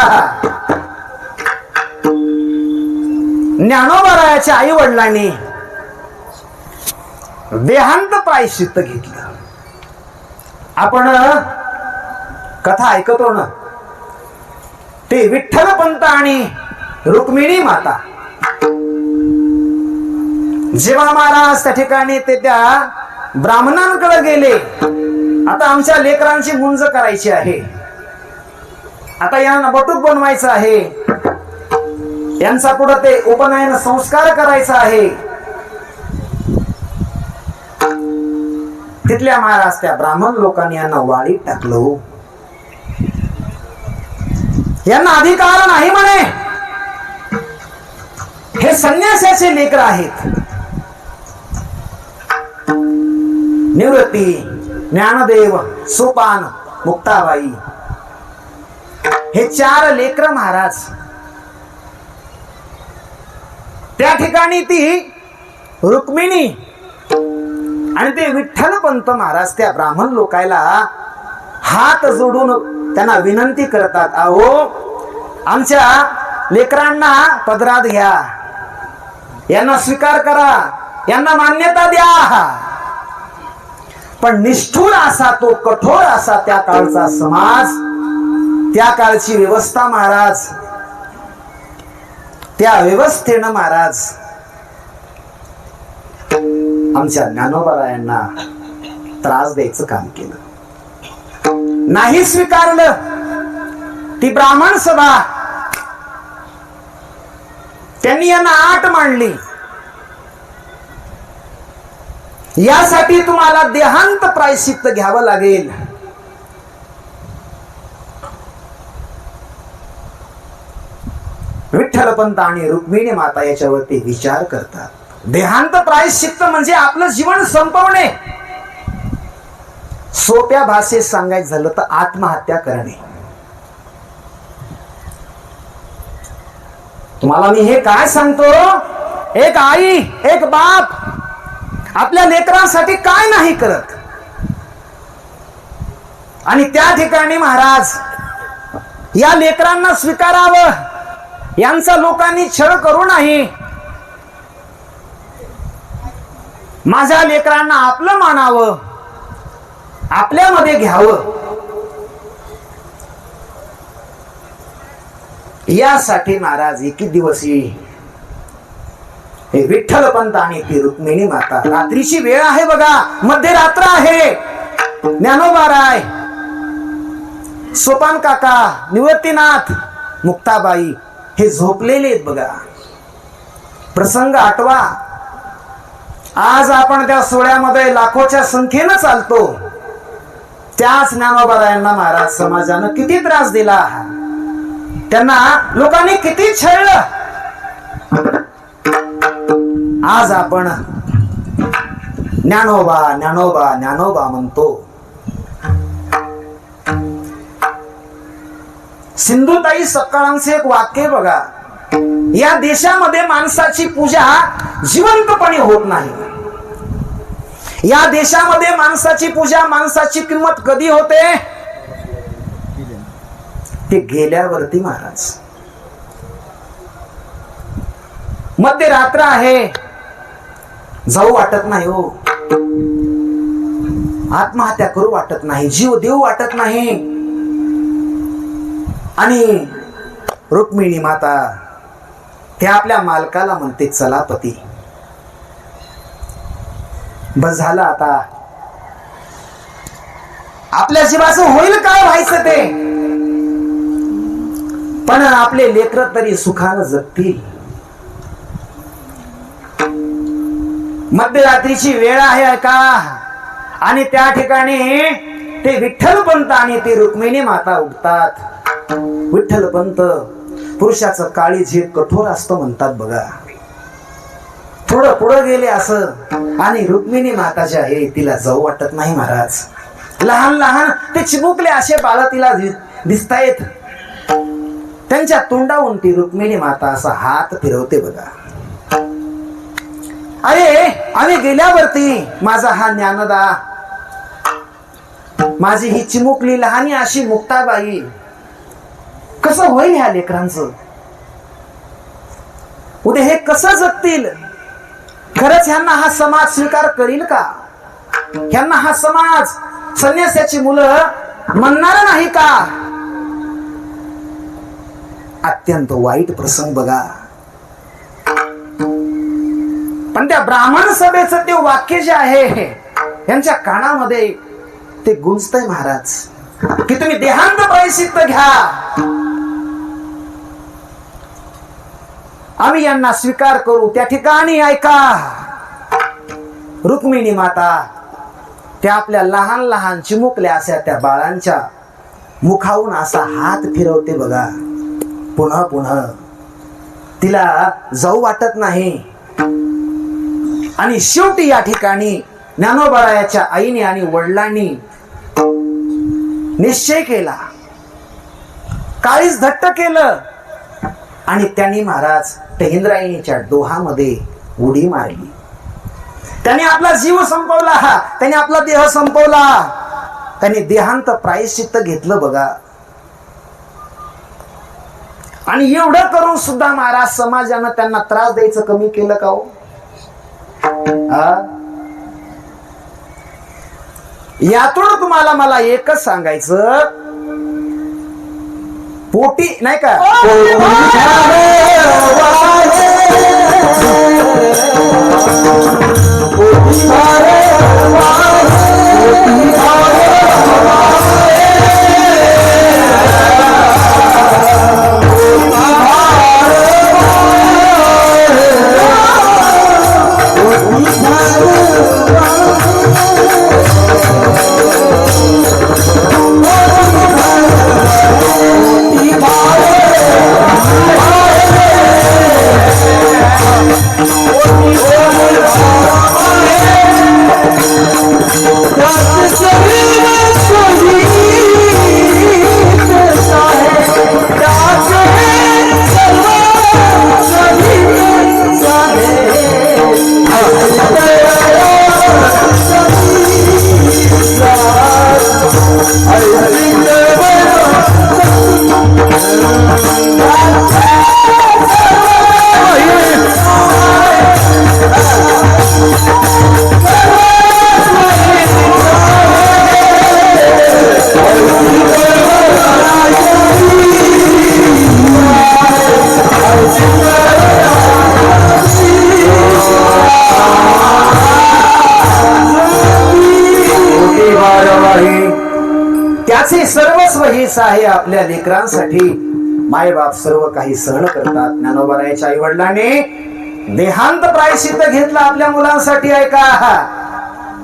ज्ञानोबारायाच्या आई वडिलांनी देहांत प्रायश्चित्त घेतलं. आपण कथा ऐकतो ना, ते विठ्ठलपंत आणि रुक्मिणी माता जेव्हा महाराज त्या ठिकाणी ते त्या ब्राह्मणांकडे गेले. आता आमच्या लेकरांची मुंज करायची आहे, आता यांना बटूक बनवायचं आहे, यांचा पुढे ते उपनयन संस्कार करायचा आहे. तिथल्या महाराज त्या ब्राह्मण लोकांनी यांना वाळीत टाकलं. यांना अधिकार नाही म्हणे, हे संन्यासाचे लेकर आहेत. निवृत्ती, ज्ञानदेव, सोपान, मुक्ताबाई हे 4 लेकर महाराज. त्या ठिकाणी ती रुक्मिणी आणि ते विठ्ठलपंत महाराज त्या ब्राह्मण लोकायला हात जोडून त्यांना विनंती करतात, अहो आमच्या लेकरांना पदरात घ्या, यांना स्वीकार करा, यांना मान्यता द्या. पण निष्ठुर असा तो कठोर असा त्या काळचा समाज, त्या काळची व्यवस्था महाराज, त्या व्यवस्थेनं महाराज आमच्या ज्ञानोबारायांना त्रास द्यायचं काम केलं. नाही स्वीकारलं. ती ब्राह्मण सभा त्यांनी यांना आट मांडली, यासाठी तुम्हाला देहांत प्रायश्चित्त घ्यावं लागेल. विठ्ठलपंत आणि रुक्मिणी माता याच्यावरती विचार करतात. देहांत प्रायश्चित्त म्हणजे आपलं जीवन संपवणे. सोप्या भाषेत सांगायचं झालं तर आत्महत्या करणे. तुम्हाला मी हे काय सांगतो, एक आई एक बाप आपल्या लेकरांसाठी काय नाही करत. आणि त्या ठिकाणी महाराज या लेकरांना स्वीकारावं, यांचा लोकांनी छळ करू नाही, माझ्या लेकरांना आपलं मानावं, आपल्यामध्ये घ्यावं, यासाठी महाराज एके दिवशी हे विठ्ठल पंत आणि ती रुक्मिणी माता, रात्रीची वेळ आहे बघा, मध्यरात्र आहे, ज्ञानोबाराय, सोपान काका, निवृत्तीनाथ, मुक्ताबाई हे झोपलेले आहेत बघा. प्रसंग आठवा. आज आपण त्या सोहळ्यामध्ये लाखोच्या संख्येनं चालतो. त्याच ज्ञानोबारायांना महाराज समाजानं किती त्रास दिला, त्यांना लोकांनी किती छळलं. आज आपण ज्ञानोबा ज्ञानोबा ज्ञानोबा म्हणतो. सिंधुताई सकाळांचे एक वाक्य बघा, या देशामध्ये माणसाची पूजा जिवंतपणे होत नाही. या देशामध्ये माणसाची पूजा, माणसाची किंमत कधी होते? ते गेल्यावरती महाराज. मध्यरात्र आहे, जाऊ वाटत नाही हो, आत्महत्या करू वाटत नाही, जीव देऊ वाटत नाही. आणि रुक्मिणी माता ते आपल्या मालकाला म्हणते, चला पती, बस झालं आता, आपल्या जीवाचं होईल काय व्हायचं ते, पण आपले लेकरं तरी सुखानं जगतील. मध्यरात्रीची वेळ आहे का, आणि त्या ठिकाणी ते विठ्ठल पंत आणि ते रुक्मिणी माता उठतात. विठ्ठल पंत, पुरुषाचं काळीज हे कठोर असतं म्हणतात बघा. थोडं पुढं गेले असं, आणि रुक्मिणी माता जी आहे तिला जाऊ वाटत नाही महाराज. लहान लहान ते चिमुकले असे बाळ तिला दिसतायत. त्यांच्या तोंडावून ती रुक्मिणी माता असा हात फिरवते बघा. अरे आम्ही गेल्यावरती माझा हा ज्ञानदा, माझी ही चिमुकली लहानी अशी मुक्ताबाई, कसं होईल ह्या लेकरांचं? उद्या हे कसं जगतील? खरंच ह्यांना हा समाज स्वीकार करील का? ह्यांना हा समाज संन्यासाची मुलं म्हणणार नाही का? अत्यंत वाईट प्रसंग बघा. पण त्या ब्राह्मण सभेचं ते वाक्य जे आहे यांच्या कानामध्ये ते गुंजतंय महाराज, की तुम्ही देहांत प्रायश्चित्त घ्या, आम्ही यांना स्वीकार करू. त्या ठिकाणी ऐका, रुक्मिणी माता त्या आपल्या लहान लहान चिमुकल्या अशा त्या बाळांच्या मुखावून असा हात फिरवते बघा. पुन्हा पुन्हा तिला जाऊ वाटत नाही. आणि शेवटी या ठिकाणी ज्ञानोबारायाच्या आईने आणि वडिलांनी निश्चय केला, काळीज घट्ट केलं, आणि त्यांनी महाराज त्या इंद्रायणीच्या डोहामध्ये उडी मारली. त्याने आपला जीव संपवला, त्याने आपला देह संपवला, त्याने देहांत प्रायश्चित्त घेतलं बघा. आणि एवढं करून सुद्धा महाराज समाजानं त्यांना त्रास द्यायचं कमी केलं का हो? यातून तुम्हाला मला एकच सांगायचं, पोटी नाही का, कसं आहे, आपल्या लेकरांसाठी मायबाप सर्व काही सहन करतात. ज्ञानोबारायाच्या आई वडिलांनी देहांत प्रायश्चित्त घेतलं आपल्या मुलांसाठी. आहे का?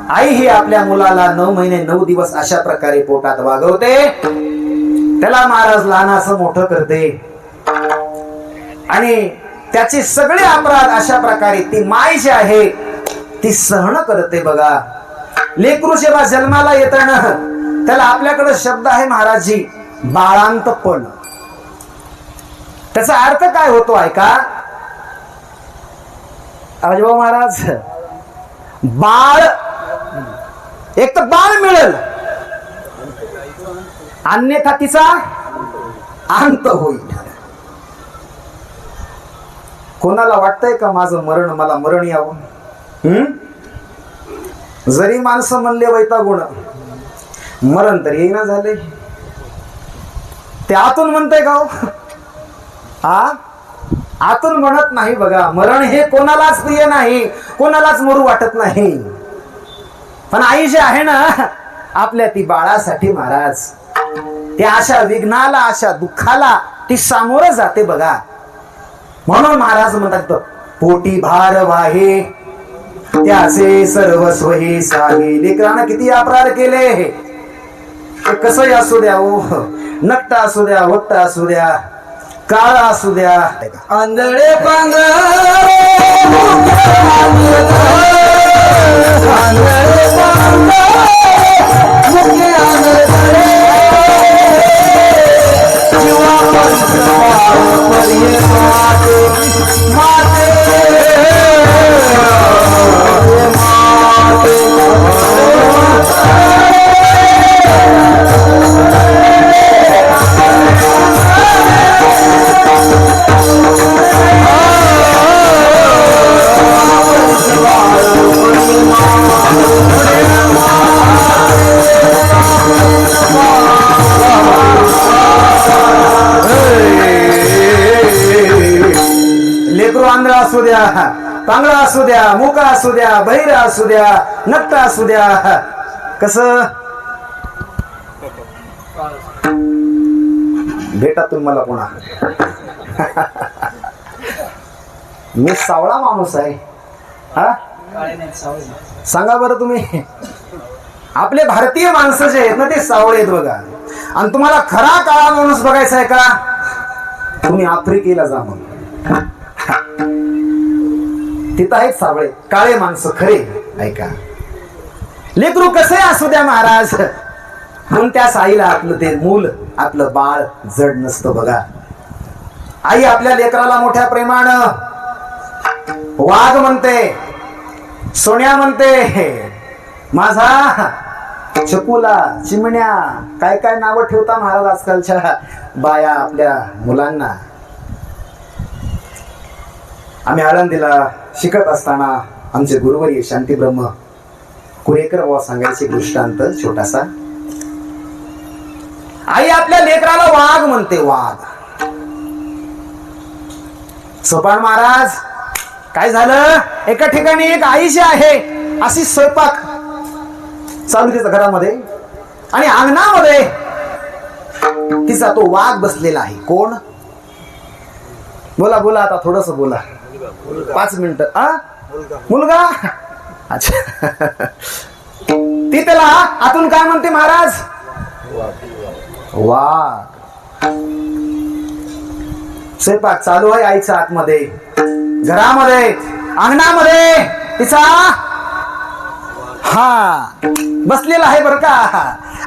आई ही आपल्या मुलाला 9 महिने 9 दिवस अशा प्रकारे पोटात वागवते, त्याला महाराज लहानाचं मोठं करते आणि त्याचे सगळे अपराध अशा प्रकारे ती माय जी आहे ती सहन करते. बघा, लेकरू जेव्हा जन्माला येतं ना, त्याला आपल्याकडे शब्द आहे महाराजजी, बाळांतपण. त्याचा अर्थ काय होतो ऐका अजबा महाराज. बाळ, एक तर बाळ मिळेल, अन्यथा तिचा अंत होईल. कोणाला वाटतंय का माझं मरण, मला मरण यावं? जरी माणसं म्हणले वैतागुण, मरण तर येईना झाले. ते आतून म्हणतंय का हो? हा, आतून म्हणत नाही. बघा, मरण हे कोणालाच प्रिय नाही, कोणालाच मरू वाटत नाही. पण आई जी आहे ना आपल्या, ती बाळासाठी महाराज त्या अशा विघ्नाला, अशा दुःखाला ती सामोरं जाते. बघा, म्हणून महाराज म्हणतात, पोटी भार वाहे त्याचे सर्वस्व हे साहे. लेकरांना किती अपराध केले, कसंही असू द्या हो, नकटा असू द्या, वट्टा असू द्या, काळा असू द्या, आंधळे पांगळे आंधळा असू द्या, पांगळा असू द्या, मुका असू द्या, बहिर असू द्या, नकटा असू द्या, कस भेटा तुम्ही मला पुन्हा. मी सावळा माणूस आहे. हा, सांगा बरं तुम्ही. आपले भारतीय माणसं जे आहेत ना ते सावळे आहेत बघा. आणि तुम्हाला खरा काळा माणूस बघायचा आहे का, तुम्ही आफ्रिकेला जा मग, तिथं आहेत सावळे काळे माणसं खरे. ऐका, लेकरू कसे असू द्या महाराज, म्हणून त्या आईला आपलं ते मूल, आपलं बाळ जड नसतं. बघा, आई आपल्या लेकराला मोठ्या प्रेमानं वाघ म्हणते, सोन्या म्हणते, माझा चकुला, चिमण्या, काय काय नावं ठेवता महाराज आजकालच्या बाया आपल्या मुलांना. आम्ही आळंदीला शिकत असताना आमचे गुरुवर्य शांतीब्रह्म कुरेकर बाबा सांगायचे दृष्टांत छोटासा. आई आपल्या लेकराला वाघ म्हणते, वाघ. सोपान महाराज काय झालं, एका ठिकाणी एक आई जी आहे अशी स्वयंपाक चालू तिच्या घरामध्ये, आणि अंगणामध्ये तिचा तो वाघ बसलेला आहे. कोण? बोला बोला, आता थोडस बोला, 5 मिनिटं. मुलगा. अच्छा. ती त्याला आतून काय म्हणते महाराज, वाघ. स्वयंपाक चालू आहे आईच्या आतमध्ये, घरामध्ये, अंगणामध्ये तिचा हा बसलेला आहे बर का.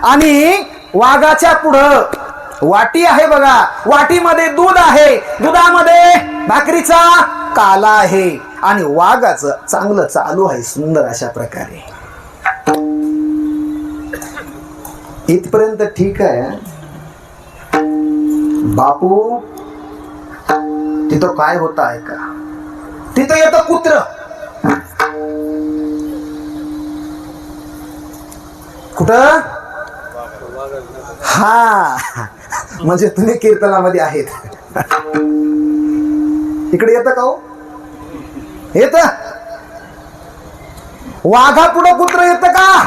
आणि वाघाच्या पुढं वाटी आहे बघा, वाटीमध्ये दूध आहे, दुधामध्ये भाकरीचा काला आहे, आणि वाघाचं चांगलं चालू आहे सुंदर अशा प्रकारे. इथपर्यंत ठीक आहे. बापू तिथं काय होत आहे का, तिथं येतं कुत्र. कुठं? हा, म्हणजे तुम्ही कीर्तनामध्ये आहेत. इकडे येतं का हो? येत. वाघा पुढं कुत्र येतं का?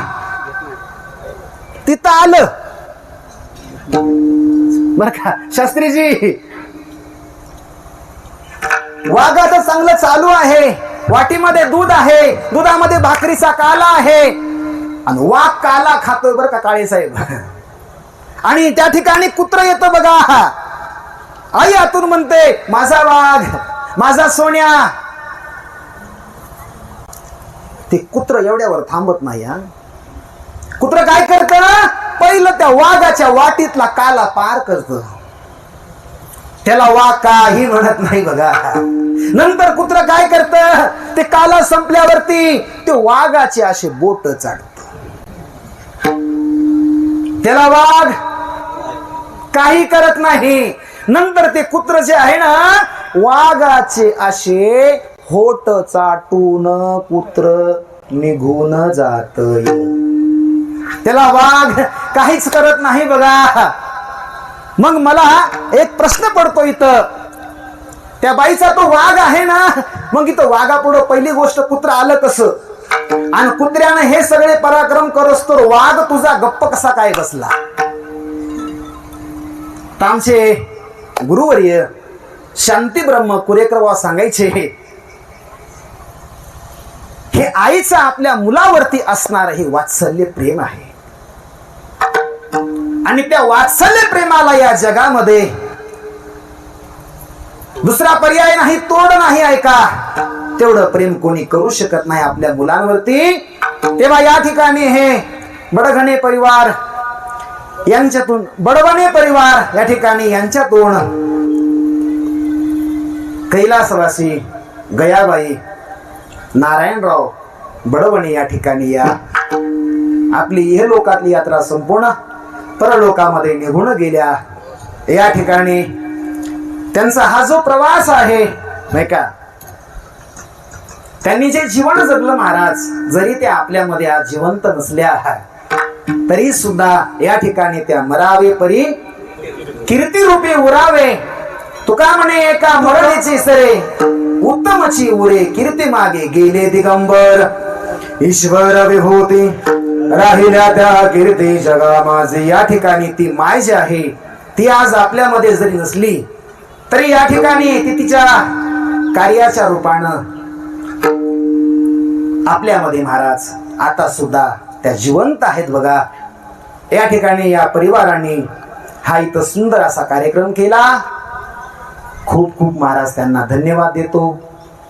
तिथं आलं. बर का शास्त्रीजी, वाघाचं चांगलं चालू आहे, वाटीमध्ये दूध आहे, दुधामध्ये भाकरीचा काला आहे आणि वाघ काला खातोय बर का काळे साहेब. आणि त्या ठिकाणी कुत्र येतं बघा. आई आतून म्हणते माझा वाघ, माझा सोन्या. ते कुत्र एवढ्यावर थांबत नाही. हा कुत्र काय करत, पहिलं त्या वाघाच्या वाटीतला काला पार करत. त्याला वाघ काही म्हणत नाही बघा. नंतर कुत्र काय करत, ते काला संपल्यावरती ते वाघाचे असे बोट चाटत. त्याला वाघ काही करत नाही. नंतर ते कुत्र जे आहे ना, वाघाचे असे होठ चाटून कुत्र निघून जात. त्याला वाघ काहीच करत नाही बघा. मग मला एक प्रश्न पडतो इथं, त्या बाईचा तो वाघ आहे ना, मग इथं वाघापुढं पहिली गोष्ट कुत्र आलं कसं, आणि कुत्र्यानं हे सगळे पराक्रम करस तर वाघ तुझा गप्प कसा काय बसला. तर आमचे गुरुवर्य शांती ब्रह्म कुरेकरवा सांगायचे, हे आईचं आपल्या मुलावरती असणार हे वात्सल्य प्रेम आहे. आणि त्या वात्सल्य प्रेमाला या जगामध्ये दुसरा पर्याय नाही, तोड नाही. ऐका, तेवढं प्रेम कोणी करू शकत नाही आपल्या मुलांवरती. तेव्हा या ठिकाणी हे बडघणे परिवार यांच्यातून, बडवणे परिवार या ठिकाणी यांच्यातून कैलासवासी गयाबाई नारायणराव बडवणे या ठिकाणी या आपली इहलोकातली यात्रा संपूर्ण परलोकामध्ये निघून गेल्या. या ठिकाणी त्यांचा हा जो प्रवास आहे नाही का, त्यांनी जे जीवन जगलं महाराज, जरी ते आपल्यामध्ये आज जिवंत नसल्या तरी सुद्धा या ठिकाणी त्या मरावे परी कीर्ती रूपी उरावे. तुका म्हणे एका मरणेचे सरे उत्तमची उरे, कीर्ती मागे गेले दिगंबर. ईश्वर विभूती राहिल्या त्या कीर्ती जगा माझे. या ठिकाणी ती माय जी आहे ती आज आपल्यामध्ये जरी नसली तरी या ठिकाणी ती तिच्या कार्याच्या रूपानं आपल्यामध्ये महाराज आता सुद्धा त्या जिवंत आहेत बघा. या ठिकाणी या परिवाराने हा इथं सुंदर असा कार्यक्रम केला. खूप खूप महाराज त्यांना धन्यवाद देतो.